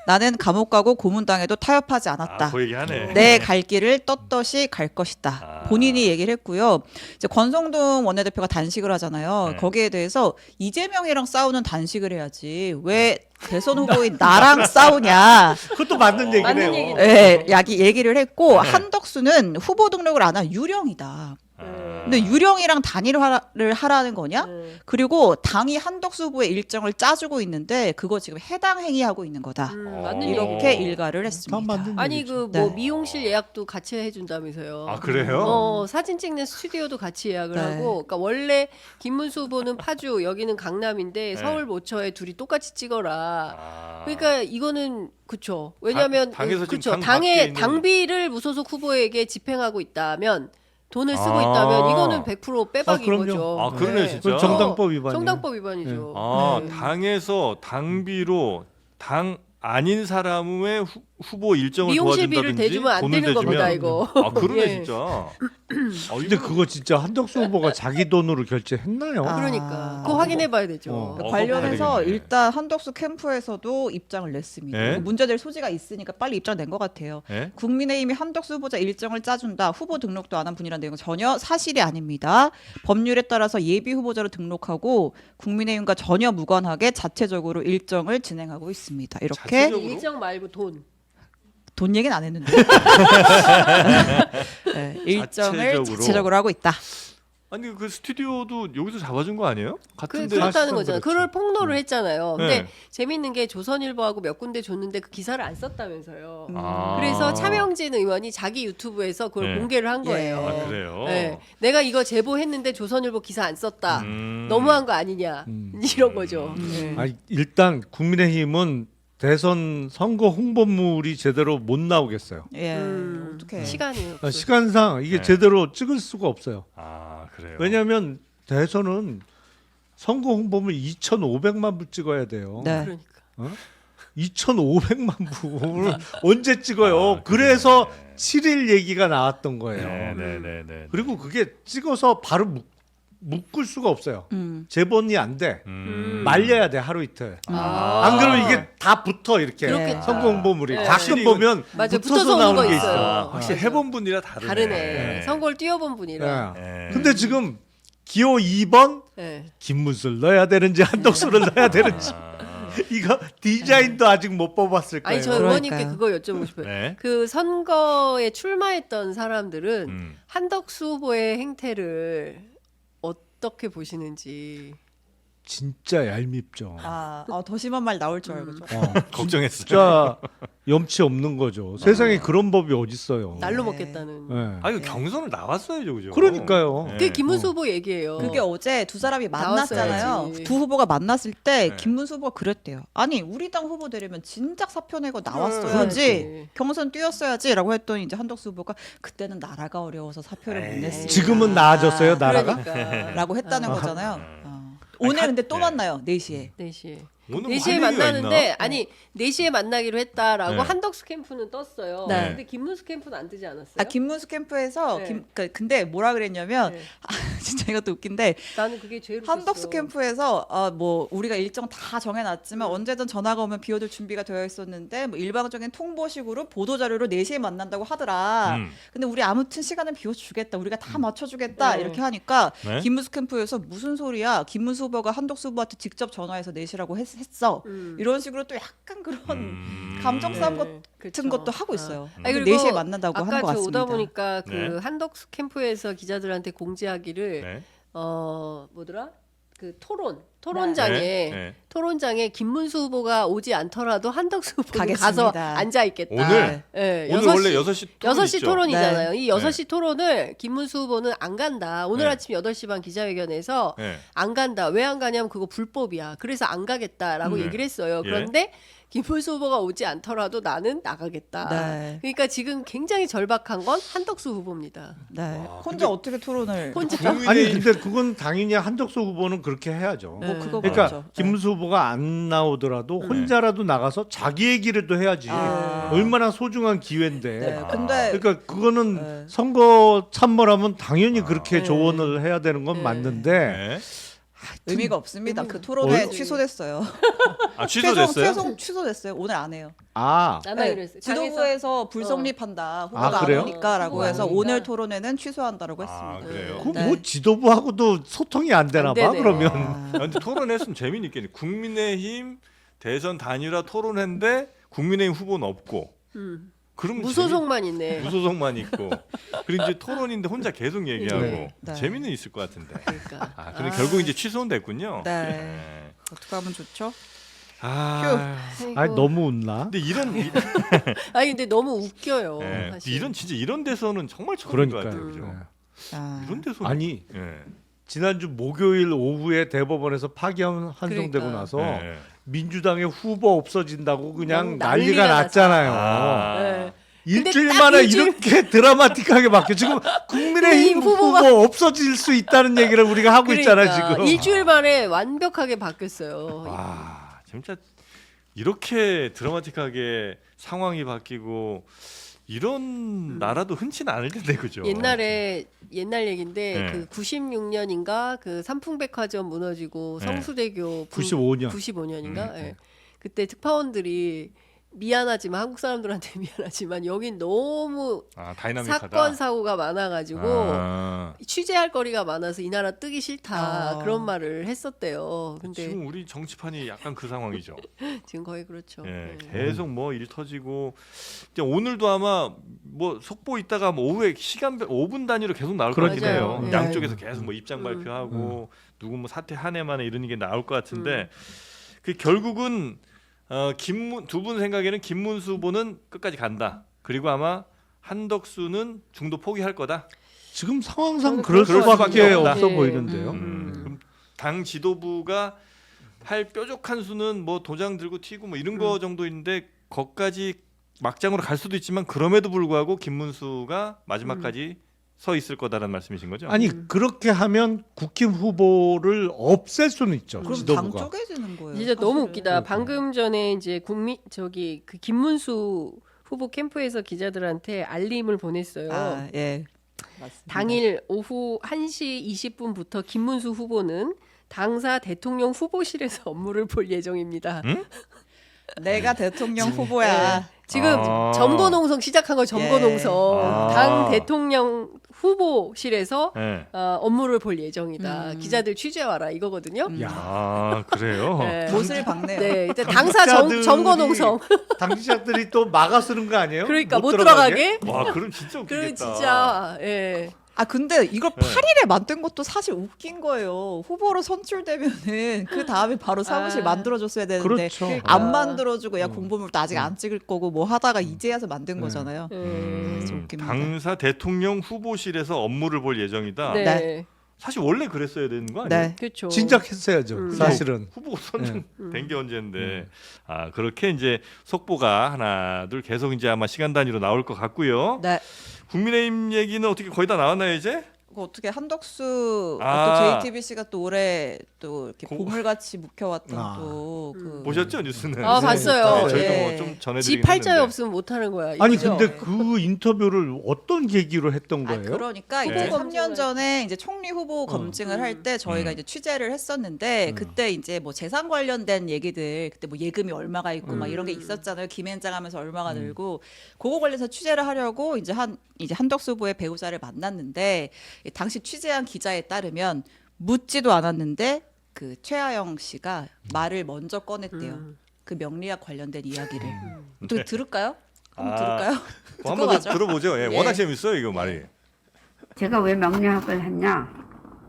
나는 감옥 가고 고문당해도 타협하지 않았다. 그 얘기하네. 내 갈 길을 떳떳이 갈 것이다. 아. 본인이 얘기를 했고요. 이제 권성동 원내대표가 단식을 하잖아요. 네. 거기에 대해서 이재명이랑 싸우는 단식을 해야지 왜 대선 후보인 나랑 싸우냐. 그것도 맞는 얘기네요. 맞는 얘기네. 네, 얘기를 했고 네. 한덕수는 후보 등록을 안 한 유령이다. 아. 근데 유령이랑 단일화를 하라는 거냐? 그리고 당이 한덕수 후보의 일정을 짜주고 있는데 그거 지금 해당 행위하고 있는 거다. 맞는 이렇게 얘기죠. 일가를 다 했습니다. 맞는 아니 얘기죠. 그 뭐 네. 미용실 예약도 같이 해준다면서요. 아, 그래요? 사진 찍는 스튜디오도 같이 예약을 네. 하고, 그러니까 원래 김문수 후보는 파주, 여기는 강남인데 네. 서울 모처에 둘이 똑같이 찍어라. 아. 그러니까 이거는 그쵸. 왜냐하면 당에서 지금 그쵸. 당 밖에 당의 있는- 당비를 무소속 후보에게 집행하고 있다면 돈을 쓰고 아. 있다면 이거는 100% 빼박인 그럼요. 거죠. 아, 그러네, 진짜. 그건 정당법 위반이에요. 정당법 위반이죠. 아, 네. 당에서 당비로 당 아닌 사람의 후보 일정을 미용실비를 도와준다든지 대주면 안 돈을 되는 겁니다, 대주면- 이거. 아, 그러네 예. 진짜. 아, 근데 그거 진짜 한덕수 후보가 자기 돈으로 결제했나요? 아. 그러니까 그거 확인해봐야 되죠. 어. 관련해서 되겠네. 일단 한덕수 캠프에서도 입장을 냈습니다. 네? 문제될 소지가 있으니까 빨리 입장 낸 것 같아요. 예? 국민의힘이 한덕수 후보자 일정을 짜준다. 후보 등록도 안 한 분이라는 내용은 전혀 사실이 아닙니다. 법률에 따라서 예비 후보자로 등록하고 국민의힘과 전혀 무관하게 자체적으로 일정을 진행하고 있습니다. 이렇게 자체적으로? 일정 말고 돈. 돈 얘기는 안 했는데 네, 일정을 자체적으로. 자체적으로 하고 있다. 아니 그 스튜디오도 여기서 잡아준 거 아니에요? 같은데. 그렇다는 사실은 거잖아요. 그렇죠. 그걸 폭로를 했잖아요. 근데 네. 재밌는 게 조선일보하고 몇 군데 줬는데 그 기사를 안 썼다면서요. 아. 그래서 차명진 의원이 자기 유튜브에서 그걸 네. 공개를 한 거예요. 예. 아, 그래요. 네. 내가 이거 제보했는데 조선일보 기사 안 썼다. 음. 너무한 거 아니냐. 이런 거죠. 아니, 일단 국민의힘은 대선 선거 홍보물이 제대로 못 나오겠어요. 예, 음. 어떻게 시간이 없어요. 시간상 이게 네. 제대로 찍을 수가 없어요. 아, 그래요. 왜냐하면 대선은 선거 홍보물 2,500만 부 찍어야 돼요. 네. 그러니까. 2,500만 부를 언제 찍어요? 아, 그래서 그러네. 7일 얘기가 나왔던 거예요. 네네네. 그리고 그게 찍어서 바로 묶을 수가 없어요. 재본이 안 돼. 말려야 돼 하루 이틀. 안 그러면 이게 다 붙어 이렇게 그렇겠다. 선거 홍보물이. 네. 가끔 보면 맞아, 붙어서 붙어서 오는 나오는 거 게 있어요. 있어. 아, 확실히 해본 분이라 다르네. 다르네. 선거를 뛰어본 분이라. 네. 네. 근데 지금 기호 2번 네. 김문수를 넣어야 되는지 한덕수를 넣어야 되는지 이거 디자인도 아직 못 뽑았을 거예요. 아니 저 그러니까요. 의원님께 그거 여쭤보고 싶어요. 네. 그 선거에 출마했던 사람들은 음. 한덕수 후보의 행태를 어떻게 보시는지. 진짜 얄밉죠. 더 심한 말 나올 줄 알고 좀. 걱정했어요. 진짜 염치 없는 거죠. 세상에 그런 법이 어딨어요. 날로 네. 먹겠다는. 네. 아, 이거 경선을 나왔어야죠, 그죠? 그러니까요. 네. 그게 김문수 후보 얘기예요. 그게 어제 두 사람이 만났잖아요. 나왔어야지. 두 후보가 만났을 때 네. 김문수 후보가 그랬대요. 아니 우리 당 후보 되려면 진작 사표 내고 나왔어야지. 그렇지. 경선 뛰었어야지라고 했더니 이제 한덕수 후보가 그때는 나라가 어려워서 사표를 못 냈습니다. 지금은 나아졌어요, 나라가? 그러니까. 라고 했다는 거잖아요. 오늘 근데 또 네. 만나요. 4시에. 4시에. 오늘 뭐 4시에 할 얘기가 만나는데 있나? 아니 4시에 만나기로 했다라고 네. 한덕수 캠프는 떴어요. 네. 근데 김문수 캠프는 안 뜨지 않았어요? 김문수 캠프에서 네. 근데 뭐라 그랬냐면 네. 진짜 이것도 웃긴데 나는 그게 제일 한덕수 웃겼어. 캠프에서 뭐 우리가 일정 다 정해놨지만 언제든 전화가 오면 비워둘 준비가 되어 있었는데 뭐 일방적인 통보식으로 보도자료로 4시에 만난다고 하더라. 근데 우리 아무튼 시간을 비워주겠다. 우리가 다 맞춰주겠다. 네. 이렇게 하니까 네? 김문수 캠프에서 무슨 소리야. 김문수 후보가 한덕수 후보한테 직접 전화해서 4시라고 했어. 이런 식으로 또 약간 그런 감정 싸움 같은 그쵸. 것도 하고 있어요. 아니, 그리고 그리고 4시에 만난다고 아까 하는 것 저 같습니다. 오다 보니까 그 네. 한덕수 캠프에서 기자들한테 공지하기를 네. 뭐더라? 그 토론장에 네. 토론장에 김문수 후보가 오지 않더라도 한덕수 후보가 가겠습니다. 가서 앉아 있겠다. 오늘? 네, 오늘 원래 6시 토론 6시 있죠? 토론이잖아요. 네. 이 6시 토론을 김문수 후보는 안 간다. 오늘 네. 아침 8시 반 기자회견에서 네. 안 간다. 왜 안 가냐면 그거 불법이야. 그래서 안 가겠다라고 네. 얘기를 했어요. 예. 그런데 김문수 후보가 오지 않더라도 나는 나가겠다. 네. 그러니까 지금 굉장히 절박한 건 한덕수 후보입니다. 네. 와, 혼자 어떻게 토론을 혼자 아니 근데 그건 당연히 한덕수 후보는 그렇게 해야죠. 뭐 그거 그러니까 그렇죠. 김문수 후보가 안 나오더라도 혼자라도 나가서 자기 얘기를 또 해야지. 아. 얼마나 소중한 기회인데. 네. 근데 그러니까 그거는 네. 선거 참모라면 당연히 그렇게 조언을 해야 되는 건 네. 맞는데 네. 의미가 없습니다. 의미가 그 토론회 없- 취소됐어요. 아 취소됐어요? 최종 취소됐어요. 오늘 안 해요. 아 안 하기로 했어요. 지도부에서 불성립한다. 후보가 안 그래요? 오니까라고 해서 후보가 오늘 아니니까. 토론회는 취소한다라고 아 했습니다. 그래요. 그 네. 뭐 지도부하고도 소통이 안 되나 안 봐. 되네. 그러면 아, 아, 근데 토론했으면 재미있겠네. 국민의힘 대선 단일화 토론회인데 국민의힘 후보는 없고. 그럼 무소속만 있네. 무소속만 있고. 그리고 이제 토론인데 혼자 계속 얘기하고 네. 네. 재미는 있을 것 같은데. 그러니까. 아, 근데 결국 이제 취소는 됐군요. 네. 어떻게 하면 좋죠? 아, 아이고. 아니 너무 웃나? 근데 이런 아니 근데 너무 웃겨요. 예, 사실. 이런 진짜 이런 데서는 정말 처음인 것 그러니까요. 같아요. 그죠? 아, 이런 데서 아니 예. 지난주 목요일 오후에 대법원에서 파기환송되고 그러니까. 나서 예. 민주당의 후보 없어지다고 그냥 너무 난리가 난리가 났잖아요. 아. 네. 일주일 근데 딱 만에 일주일- 이렇게 드라마틱하게 바뀌어. 지금 국민의힘 후보가- 후보 없어질 수 있다는 얘기를 우리가 하고 있잖아요, 그러니까 지금. 일주일 만에 완벽하게 바뀌었어요. 와, 진짜 이렇게 드라마틱하게 상황이 바뀌고 이런 나라도 흔치는 않을 텐데 그죠? 옛날에 옛날 얘긴데 네. 그 96년인가 그 삼풍백화점 무너지고 네. 성수대교 95년. 95년인가? 예. 그때 특파원들이 미안하지만 한국 사람들한테 미안하지만 여긴 너무 아, 다이나믹하다. 사건 사고가 많아가지고 아, 취재할 거리가 많아서 이 나라 뜨기 싫다 아. 그런 말을 했었대요. 근데 지금 우리 정치판이 약간 그 상황이죠. 지금 거의 그렇죠. 예, 네. 계속 뭐 일 터지고 이제 오늘도 아마 뭐 속보 있다가 뭐 오후에 시간별 5분 단위로 계속 나올 것 같긴 맞아요. 해요. 네. 양쪽에서 계속 뭐 입장 발표하고 누구 뭐 사퇴 한 해 만에 이런 게 나올 것 같은데 그 결국은 두 분 생각에는 김문수 후보는 끝까지 간다. 그리고 아마 한덕수는 중도 포기할 거다. 지금 상황상 저는 그럴 그럴 수밖에 수밖에 없다. 없어 네. 보이는데요. 그럼 당 지도부가 할 뾰족한 수는 뭐 도장 들고 튀고 뭐 이런 거 정도인데 거기까지 막장으로 갈 수도 있지만 그럼에도 불구하고 김문수가 마지막까지 서 있을 거다라는 말씀이신 거죠? 아니 그렇게 하면 국힘 후보를 없앨 수는 있죠. 그럼 당 지도부가. 쪼개지는 거예요. 진짜 너무 사실은. 웃기다. 방금 전에 이제 그 김문수 후보 캠프에서 기자들한테 알림을 보냈어요. 아, 예. 맞습니다. 당일 오후 1시 20분부터 김문수 후보는 당사 대통령 후보실에서 업무를 볼 예정입니다. 내가 대통령 후보야. 지금 아. 점거농성 시작한 거 점거농성. 아. 당 대통령 후보실에서 네. 업무를 볼 예정이다. 기자들 취재 와라 이거거든요. 야, 아 그래요? 네. 못을 박네요. 네, 일단 당사 점거농성. 당시자들이 또 막아 쓰는 거 아니에요? 그러니까 못 들어가게. 와 그럼 진짜 웃기겠다. 그 진짜 예. 아 근데 이걸 네. 8일에 만든 것도 사실 웃긴 거예요. 후보로 선출되면은 그 다음에 바로 사무실 아. 만들어줬어야 되는데 그렇죠. 안 만들어주고 야 공보물도 아직 안 찍을 거고 뭐 하다가 이제야서 만든 거잖아요. 진짜 웃깁니다. 당사 대통령 후보실에서 업무를 볼 예정이다. 네. 네. 사실 원래 그랬어야 되는 거 아니에요? 네. 그렇죠. 진작했어야죠. 사실은. 후보 선정된 게 언제인데 아 그렇게 이제 속보가 하나 둘 계속 이제 아마 시간 단위로 나올 것 같고요. 네. 국민의힘 얘기는 어떻게 거의 다 나왔나요 이제? 그 어떻게 한덕수 아. 또 JTBC가 또 올해 또 이렇게 보물같이 묵혀왔던 아. 또그 보셨죠 뉴스는? 아, 봤어요. 네, 저희도 예. 뭐좀 전해드리긴 지 팔자에 했는데. 없으면 못 하는 거야. 아니 이거죠? 근데 그 인터뷰를 어떤 계기로 했던 아, 거예요? 그러니까 네. 이제 후보 3년 전에 이제 총리 후보 검증을 할 때 저희가 이제 취재를 했었는데 그때 이제 뭐 재산 관련된 얘기들 그때 뭐 예금이 얼마가 있고 막 이런 게 있었잖아요. 김앤장 하면서 얼마가 늘고 그거 관련해서 취재를 하려고 이제 한덕수 후보의 배우자를 만났는데 당시 취재한 기자에 따르면 묻지도 않았는데 그 최하영 씨가 말을 먼저 꺼냈대요. 그 명리학 관련된 이야기를. 어떻게 들을까요? 한번 아, 들을까요? 뭐 듣고 한번 가죠. 들어보죠. 예, 예. 워낙 재밌어요 이거 말이. 제가 왜 명리학을 했냐?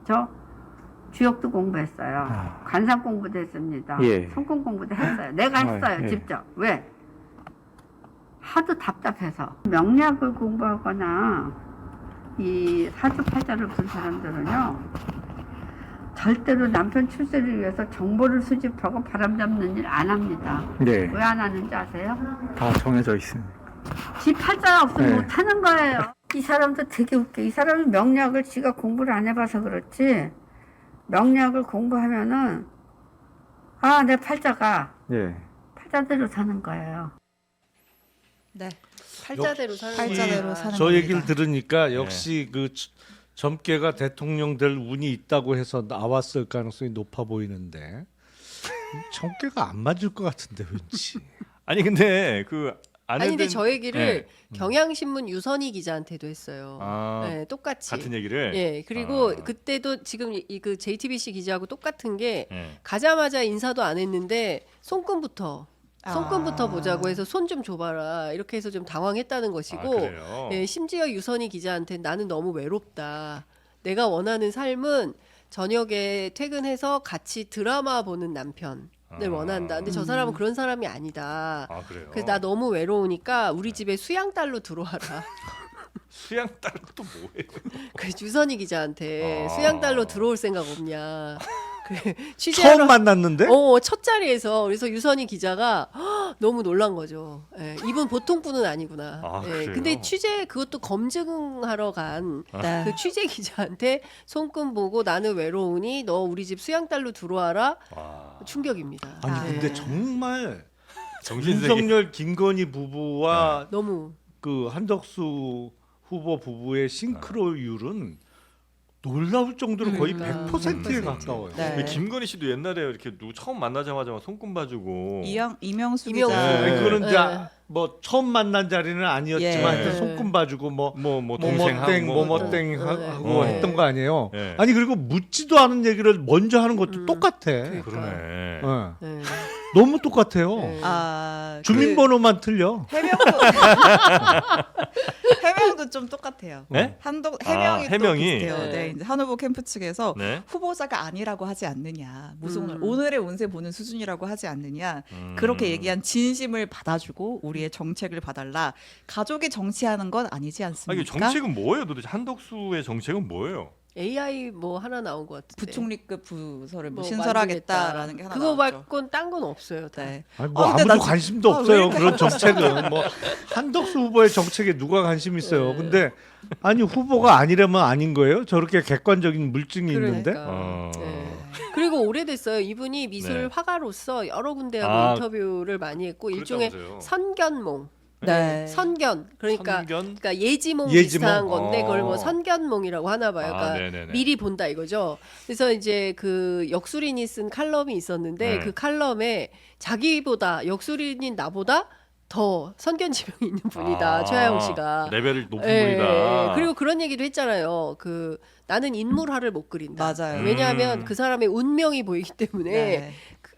저 주역도 공부했어요. 관상 공부도 했습니다. 예. 성공 공부도 했어요. 내가 했어요, 예. 직접. 왜? 하도 답답해서. 명리학을 공부하거나 이 사주팔자를 본 사람들은요. 절대로 남편 출세를 위해서 정보를 수집하고 바람잡는 일 안 합니다. 네. 왜 안 하는지 아세요? 다 정해져 있습니다. 지 팔자가 없으면 네. 못 하는 거예요. 이 사람도 되게 웃겨. 이 사람이 명리학을 지가 공부를 안 해봐서 그렇지. 명리학을 공부하면은 아, 내 팔자가 예. 팔자대로 사는 거예요. 네. 팔자대로 사는 팔자대로 거야. 사는 저 겁니다. 얘기를 들으니까 역시 그 젊게가 대통령 될 운이 있다고 해서 나왔을 가능성이 높아 보이는데 젊게가 안 맞을 것 같은데 왠지. 아니 근데 그 아니 근데 아내들 저 얘기를 네. 경향신문 유선희 기자한테도 했어요. 아, 네, 똑같이. 같은 얘기를 예, 그리고 아. 그때도 지금 그 JTBC 기자하고 똑같은 게 예. 가자마자 인사도 안 했는데 손금부터 보자고 해서 손 좀 줘봐라 이렇게 해서 좀 당황했다는 아, 것이고 그래요? 예, 심지어 유선희 기자한테 나는 너무 외롭다. 내가 원하는 삶은 저녁에 퇴근해서 같이 드라마 보는 남편을 원한다. 근데 저 사람은 그런 사람이 아니다. 아 그래요? 그래서 나 너무 외로우니까 우리 집에 수양딸로 들어와라. 수양딸 또 뭐예요? 그 유선희 기자한테 아. 수양딸로 들어올 생각 없냐. 그 처음 취재하러 만났는데? 첫 자리에서 그래서 유선희 기자가 너무 놀란 거죠. 예, 이분 보통 분은 아니구나. 아, 예, 그래요? 근데 취재 그것도 검증하러 간 네. 그 취재 기자한테 손금 보고 나는 외로우니 너 우리 집 수양딸로 들어와라. 와, 충격입니다. 아니 근데 예. 정말 정신세계 윤석열 김건희 부부와 너무 그 한덕수 후보 부부의 싱크로율은 놀라울 정도로 거의 그러니까. 100%에 100%. 가까워요. 네. 그 김건희 씨도 옛날에 이렇게 처음 만나자마자 막 손금 봐주고 이명수 이명수. 기자. 네, 그거는 이제 예. 뭐 처음 만난 자리는 아니었지만 예. 하여튼 손금 봐주고 뭐 뭐 동생하고 뭐뭐땡 뭐뭐땡 네. 하고 네. 했던 거 아니에요. 예. 아니 그리고 묻지도 않은 얘기를 먼저 하는 것도 똑같아. 그러니까. 그러네. 예. 네. 너무 똑같아요. 네. 아, 주민번호만 틀려. 해명도 좀 똑같아요. 네? 해명이 또 해명이? 비슷해요. 네. 네, 이제 한 후보 캠프 측에서 네. 후보자가 아니라고 하지 않느냐, 무슨 음. 오늘의 운세 보는 수준이라고 하지 않느냐, 음. 그렇게 얘기한 진심을 받아주고 우리의 정책을 봐달라. 가족이 정치하는 건 아니지 아, 이게 않습니까? 정책은 뭐예요? 도대체 한덕수의 정책은 뭐예요? AI 뭐 하나 나온 것 같은데. 부총리급 부서를 뭐 뭐 신설하겠다라는 게 하나 그거 나왔죠. 말고는 딴 건 없어요. 다. 네. 아니, 뭐 근데 아무도 나 관심도 왜 없어요. 이렇게 그런 정책은 뭐 한덕수 후보의 정책에 누가 관심 있어요. 네. 근데 아니 후보가 아니라면 아닌 거예요. 저렇게 객관적인 물증이 있는데. 그러니까. 어. 네. 그리고 오래됐어요. 이분이 미술 네. 화가로서 여러 군데하고 아, 인터뷰를 많이 했고 일종의 그렇다면서요. 선견몽. 네. 선견. 그러니까 선견? 그러니까 예지몽 예지몽? 비슷한 건데 그걸 뭐 어. 선견몽이라고 하나 봐요. 그러니까 네네네. 미리 본다 이거죠. 그래서 이제 그 역술인이 쓴 칼럼이 있었는데 네. 그 칼럼에 자기보다 역술인인 나보다 더 선견 지명이 있는 분이다. 최하영 씨가. 레벨이 높은 예, 분이다. 그리고 그런 얘기도 했잖아요. 그 나는 인물화를 못 그린다. 맞아요. 왜냐하면 그 사람의 운명이 보이기 때문에 네.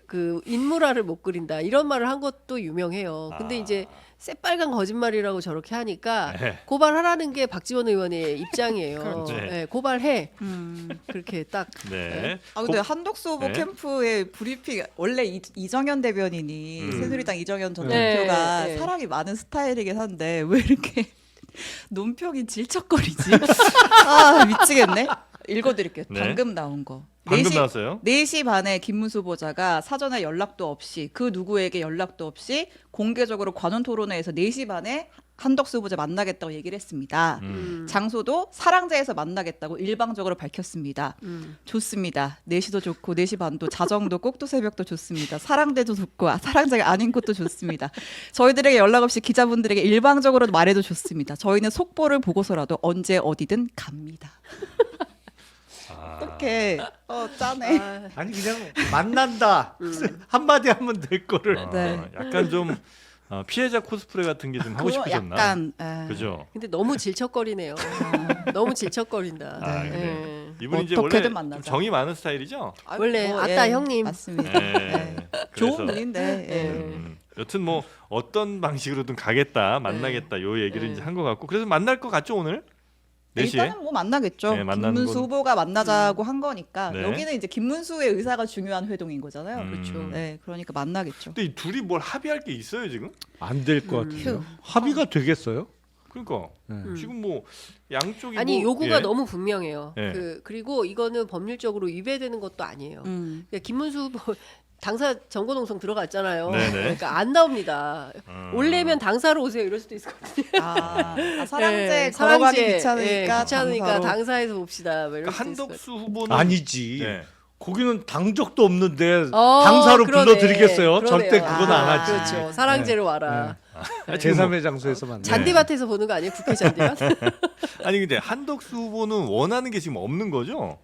그 인물화를 못 그린다. 이런 말을 한 것도 유명해요. 근데 이제 새빨간 거짓말이라고 저렇게 하니까 네. 고발하라는 게 박지원 의원의 입장이에요. 그렇죠. 네, 고발해. 음. 그렇게 딱. 네. 아 근데 한덕수 후보 네. 캠프의 브리핑 원래 이정현 대변인이 새누리당 이정현 전 네. 대표가 네. 사랑이 많은 스타일이긴 한데 왜 이렇게 논평이 질척거리지? 아 미치겠네. 읽어드릴게요. 네. 방금 나온 거. 방금 나왔어요. 4시 반에 김문수 후보자가 사전에 연락도 없이 그 누구에게 연락도 없이 공개적으로 관훈 토론회에서 4시 반에 한덕수 후보자 만나겠다고 얘기를 했습니다. 장소도 사랑제에서 만나겠다고 일방적으로 밝혔습니다. 좋습니다. 4시도 좋고 4시 반도 자정도 꼭두 새벽도 좋습니다. 사랑제도 좋고 사랑제가 아닌 곳도 좋습니다. 저희들에게 연락 없이 기자분들에게 일방적으로 말해도 좋습니다. 저희는 속보를 보고서라도 언제 어디든 갑니다. 어떡해. 짜네. 아, 아니 그냥 만난다 한마디 하면 될 거를. 네. 약간 좀 피해자 코스프레 같은 게 좀 하고 그거 싶으셨나? 약간 그죠? 근데 너무 질척거리네요. 너무 질척거린다. 아, 네. 그래. 이분이 이제 어떻게든 원래 만나자. 좀 정이 많은 스타일이죠? 원래 아따 형님. 맞습니다. 네. 좋은 그래서, 분인데. 예. 여튼 뭐 어떤 방식으로든 가겠다, 만나겠다 요 얘기를 네. 이제 한 것 같고 그래서 만날 것 같죠 오늘? 4시에? 일단은 뭐 만나겠죠. 네, 만나는 김문수 건- 후보가 만나자고 한 거니까 네. 여기는 이제 김문수의 의사가 중요한 회동인 거잖아요. 그렇죠. 네, 그러니까 만나겠죠. 근데 이 둘이 뭘 합의할 게 있어요 지금? 안 될 것 같아요. 휴. 합의가 되겠어요? 그러니까 지금 뭐 양쪽이 아니 뭐, 요구가 예. 너무 분명해요. 예. 그리고 이거는 법률적으로 위배되는 것도 아니에요. 그러니까 김문수 후보 당사 정보농성 들어갔잖아요. 네네. 그러니까 안 나옵니다. 올래면 당사로 오세요 이럴 수도 있거든요. 사랑제 예, 걸어가기 사랑제, 귀찮으니까, 예, 귀찮으니까 당사로. 당사에서 봅시다. 뭐 이럴 그러니까 수도 있을 것 한덕수 후보는 아니지. 네. 거기는 당 적도 없는데 어, 당사로 그러네. 불러드리겠어요? 그러네요. 절대 그건 안 아, 하지. 그렇죠. 사랑제로 와라. 제3의 장소에서만. 잔디밭에서 보는 거 아니에요? 국회 잔디밭? 아니 근데 한덕수 후보는 원하는 게 지금 없는 거죠?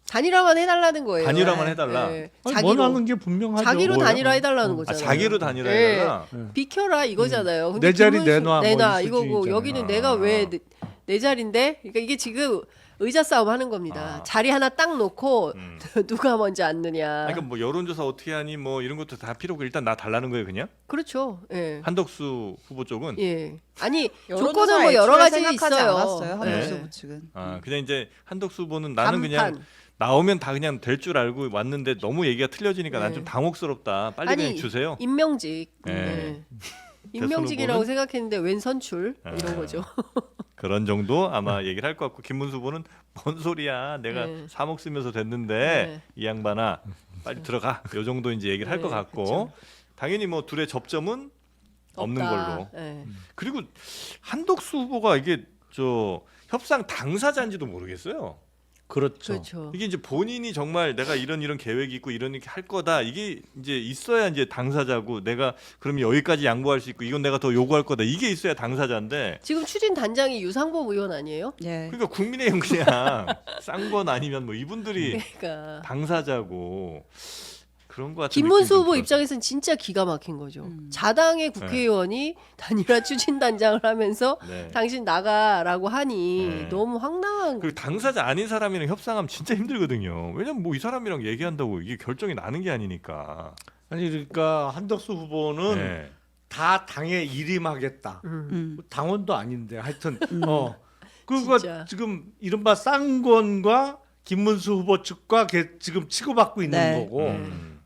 단일화만 해달라는 거예요. 단일화만 해달라. 예. 아니, 자기로 원하는 게 분명하죠. 자기로 뭐예요? 단일화 해달라는 아, 거잖아요. 자기로 단일화 예. 해달라. 비켜라 이거잖아요. 근데 내 자리 김문수- 내놔, 뭐 내놔 이 이거고 수준이잖아요. 여기는 내가 왜 내 자리인데? 그러니까 이게 지금 의자 싸움 하는 겁니다. 자리 하나 딱 놓고 누가 먼저 앉느냐. 그러니까 뭐 여론조사 어떻게 하니 뭐 이런 것도 다 필요 없고 일단 나 달라는 거예요 그냥. 그렇죠. 예. 한덕수 후보 쪽은 예. 아니 여론조사 조건은 뭐 여러 애초에 가지 생각하지 있어요. 않았어요. 한덕수 예. 후보 측은. 그냥 이제 한덕수 후보는 나는 그냥 단판. 나오면 다 그냥 될 줄 알고 왔는데 너무 얘기가 틀려지니까 난 좀 당혹스럽다. 빨리 그냥 주세요. 임명직. 예. 예. 임명직이라고 후보는? 생각했는데 웬 선출 이런 거죠. 그런 정도 아마 얘기를 할 것 같고 김문수 후보는 뭔 소리야 내가 네. 3억 쓰면서 됐는데 네. 이 양반아 빨리 들어가 요 정도 이제 얘기를 할 것 네, 같고 그쵸. 당연히 뭐 둘의 접점은 없는 없다. 걸로. 예. 그리고 한덕수 후보가 이게 저 협상 당사자인지도 모르겠어요. 그렇죠. 그렇죠. 이게 이제 본인이 정말 내가 이런 계획이 있고 이렇게 할 거다 이게 이제 있어야 이제 당사자고 내가 그러면 여기까지 양보할 수 있고 이건 내가 더 요구할 거다 이게 있어야 당사자인데 지금 추진 단장이 유상범 의원 아니에요? 예. 그러니까 국민의힘 그냥 쌍권 아니면 뭐 이분들이 그러니까 당사자고 그런 거 같은 김문수 느낌이 좀 후보 들어서. 입장에서는 진짜 기가 막힌 거죠. 자당의 국회의원이 단일화 추진 단장을 하면서 네. 당신 나가라고 하니 네. 너무 황당한. 그리고 당사자 아닌 사람이랑 협상하면 진짜 힘들거든요. 왜냐면 뭐 이 사람이랑 얘기한다고 이게 결정이 나는 게 아니니까. 아니 그러니까 한덕수 후보는 네. 다 당에 일임하겠다. 당원도 아닌데 하여튼 그거 진짜. 지금 이른바 쌍권과 김문수 후보 측과 지금 치고받고 있는 네. 거고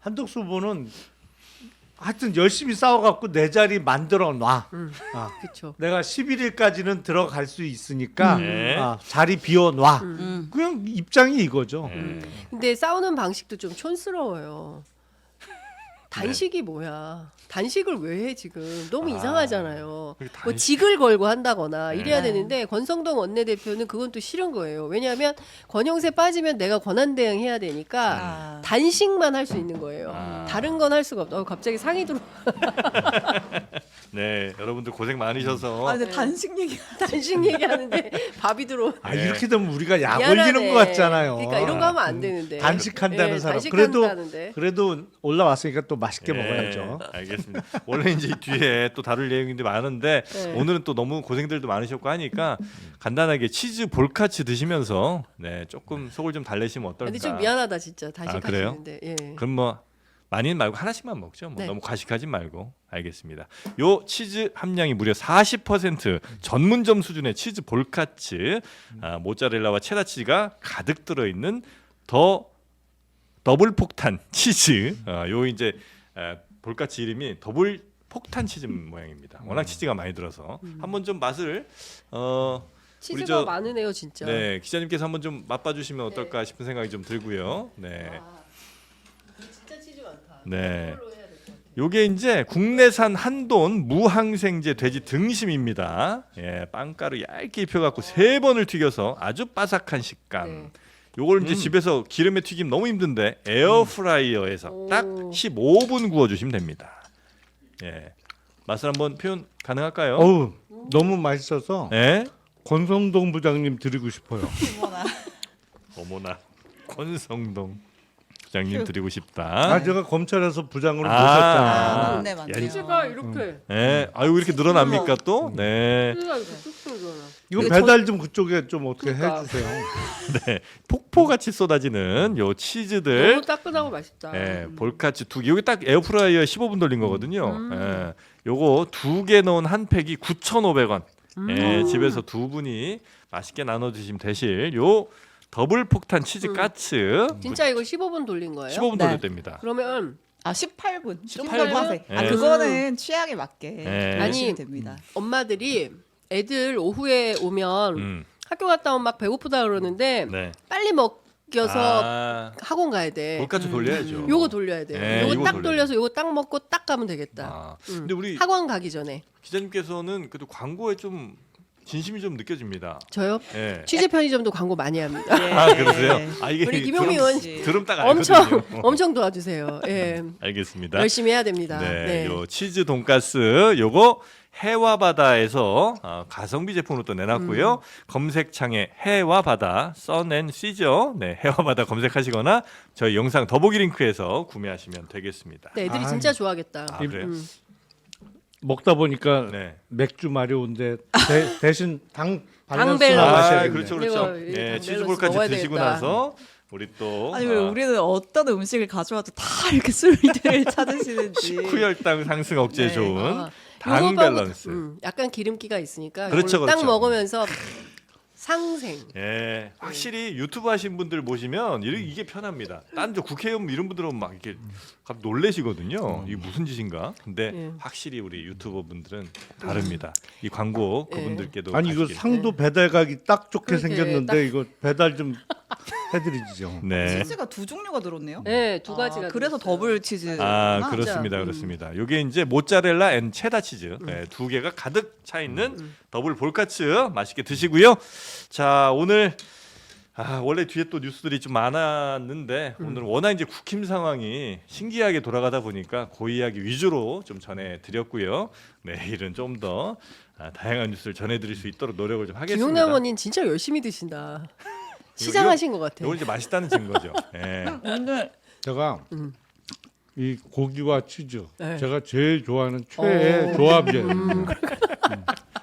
한덕수 후보는 하여튼 열심히 싸워갖고 내 자리 만들어 놔. 그렇죠. 내가 11일까지는 들어갈 수 있으니까 네. 자리 비워 놔. 그냥 입장이 이거죠. 네. 근데 싸우는 방식도 좀 촌스러워요. 단식이 뭐야? 단식을 왜 해 지금? 너무 이상하잖아요. 그게 뭐 단식- 직을 걸고 한다거나 이래야 네. 되는데 권성동 원내대표는 그건 또 싫은 거예요. 왜냐하면 권영세 빠지면 내가 권한 대행해야 되니까 아. 단식만 할 수 있는 거예요. 아. 다른 건 할 수가 없다. 갑자기 상이 들어. 네, 여러분들 고생 많으셔서 아, 근데 단식 얘기. 단식 얘기하는데 밥이 들어. 네. 이렇게 되면 우리가 약 미안하네. 올리는 것 같잖아요. 그러니까 이런 거 하면 안 되는데. 단식한다는 예, 사람. 단식한다는데. 그래도 올라왔으니까 또 맛있게 네, 먹어야죠. 알겠습니다. 원래 이제 뒤에 또 다룰 내용인데 많은데 네. 오늘은 또 너무 고생들도 많으셨고 하니까 간단하게 치즈 볼카츠 드시면서 네, 조금 속을 좀 달래시면 어떨까? 근데 좀 미안하다 진짜 그래요? 단식하시는데. 예. 그럼 뭐 많이는 말고 하나씩만 먹죠. 뭐 네. 너무 과식하지 말고. 알겠습니다. 요 치즈 함량이 무려 40% 전문점 수준의 치즈 볼카츠, 모짜렐라와 체다 치즈가 가득 들어 있는 더 더블 폭탄 치즈. 요 이제 볼카츠 이름이 더블 폭탄 치즈 모양입니다. 워낙 치즈가 많이 들어서 한번 좀 맛을 치즈가 저- 많으네요 진짜. 네 기자님께서 한번 좀 맛봐 주시면 어떨까 싶은 생각이 좀 들고요. 네. 진짜 치즈 많다. 네. 이걸로 해야 될 것 같아요. 요게 이제 국내산 한돈 무항생제 돼지 등심입니다. 예, 빵가루 얇게 입혀갖고 3번을 튀겨서 아주 바삭한 식감. 네. 요걸 이제 집에서 기름에 튀김 너무 힘든데 에어프라이어에서 오. 딱 15분 구워주시면 됩니다. 예, 맛을 한번 표현 가능할까요? 어우 너무 맛있어서 예? 권성동 부장님 드리고 싶어요. 어머나. 어머나 권성동 부장님 드리고 싶다. 제가 검찰에서 부장으로 아. 모셨잖아요. 맞네, 맞네요. 치즈가 이렇게. 예, 아유 이렇게 늘어납니까 또? 네. 치즈가 이렇게 뚝뚝 늘어나. 이거 이거 배달 좀 그쪽에 좀 어떻게 그러니까. 해주세요. 네, 폭포같이 쏟아지는 요 치즈들, 너무 따끈하고 맛있다. 예, 볼카츠 2개. 여기 딱 에어프라이어에 15분 돌린 거거든요. 예, 요거 2개 넣은 한 팩이 9,500원. 예, 집에서 두 분이 맛있게 나눠 드시면 되실 요 더블 폭탄 치즈 까츠. 진짜 이거 15분 돌린 거예요? 15분 네. 돌릴 때입니다. 그러면 아 18분. 좀 18분? 더 하세요. 아 예. 그거는 취향에 맞게 예. 하시면 아니, 됩니다. 엄마들이 애들 오후에 오면 학교 갔다 오면 막 배고프다 그러는데 네. 빨리 먹여서 아, 학원 가야 돼. 볼까지 돌려야죠. 요거 돌려야 돼. 네, 요거 요거 딱 돌려야 돌려서 요거 딱 먹고 딱 가면 되겠다. 아, 근데 우리 학원 가기 전에. 기자님께서는 그래도 광고에 좀 진심이 좀 느껴집니다. 저요? 예. 취재 편의점도 광고 많이 합니다. 아 그러세요? 아 이게 우리 김용미 의원 드럼 딱 엄청 알거든요. 엄청 도와주세요. 예. 알겠습니다. 열심히 해야 됩니다. 네, 네. 요 치즈 돈가스 요거 해와 바다에서 가성비 제품으로 또 내놨고요. 검색창에 해와 바다 썬앤시죠. 네, 해와 바다 검색하시거나 저희 영상 더보기 링크에서 구매하시면 되겠습니다. 네, 애들이 아, 진짜 좋아하겠다. 아, 그래요? 먹다 보니까 네. 맥주 마려운데 대신 당 밸런스. 밸런스 마셔야 아, 되겠네. 그렇죠, 그렇죠. 이거 예, 당 치즈볼까지 밸런스 드시고 먹어야 나서 우리 또 아니 왜 우리는 어떤 음식을 가져와도 다 이렇게 술들을 찾으시는지. 식후혈당 상승 억제에 네. 좋은 아, 당 요거 밸런스. 약간 기름기가 있으니까 그렇죠, 이걸 딱 그렇죠. 먹으면서 상생. 예, 확실히 유튜브 하신 분들 보시면 이게 편합니다. 딴 저 국회의원 이런 분들은 막 이렇게 갑자기 놀래시거든요. 이게 무슨 짓인가? 근데 예. 확실히 우리 유튜버 분들은 다릅니다. 이 광고 예. 그분들께도 아니 이거 아시길. 상도 배달 가기 딱 좋게 그렇게 생겼는데 이거 배달 좀 해드리죠. 네. 치즈가 두 종류가 들었네요. 네, 두 가지가. 그래서 들었어요. 더블 치즈. 아 그렇습니다, 그렇습니다. 이게 이제 모짜렐라 앤 체다 치즈 두 개가 가득 차 있는 더블 볼카츠 맛있게 드시고요. 자 오늘 원래 뒤에 또 뉴스들이 좀 많았는데 오늘은 워낙 이제 국힘 상황이 신기하게 돌아가다 보니까 그 이야기 위주로 좀 전해드렸고요. 내일은 좀 더 다양한 뉴스를 전해드릴 수 있도록 노력을 좀 하겠습니다. 김용남 의원님 진짜 열심히 드신다. 시장하신 것 같아. 이건 이제 맛있다는 증거죠. 예. 오늘 제가 이 고기와 치즈 네. 제가 제일 좋아하는 최애 조합이에요.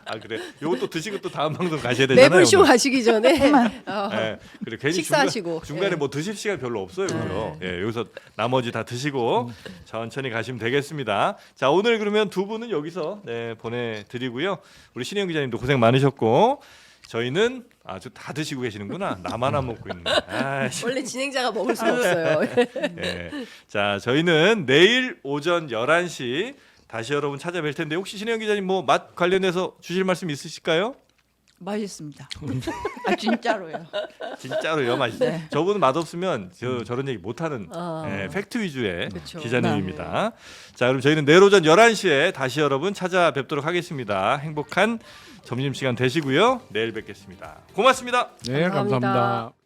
아 그래. 요것도 드시고 또 다음 방송 가셔야 되잖아요. 매불쇼 오늘. 가시기 전에 예, 그래 괜히 식사하시고. 중간에 예. 뭐 드실 시간 별로 없어요, 그죠? 예, 여기서 나머지 다 드시고 천천히 가시면 되겠습니다. 자, 오늘 그러면 두 분은 여기서 보내드리고요. 우리 신혜영 기자님도 고생 많으셨고 저희는 아주 다 드시고 계시는구나. 나만 안 먹고 있네. 아이씨. 원래 진행자가 먹을 수 없어요. 예. 자, 저희는 내일 오전 11시 다시 여러분 찾아뵐 텐데 혹시 신혜영 기자님 뭐 맛 관련해서 주실 말씀 있으실까요? 맛있습니다. 아 진짜로요. 진짜로요, 맛있어요. 저분은 맛없으면 저런 얘기 못하는 팩트 위주의 그쵸. 기자님입니다. 자, 그럼 저희는 내일 오전 11시에 다시 여러분 찾아뵙도록 하겠습니다. 행복한 점심시간 되시고요. 내일 뵙겠습니다. 고맙습니다. 네, 감사합니다. 감사합니다.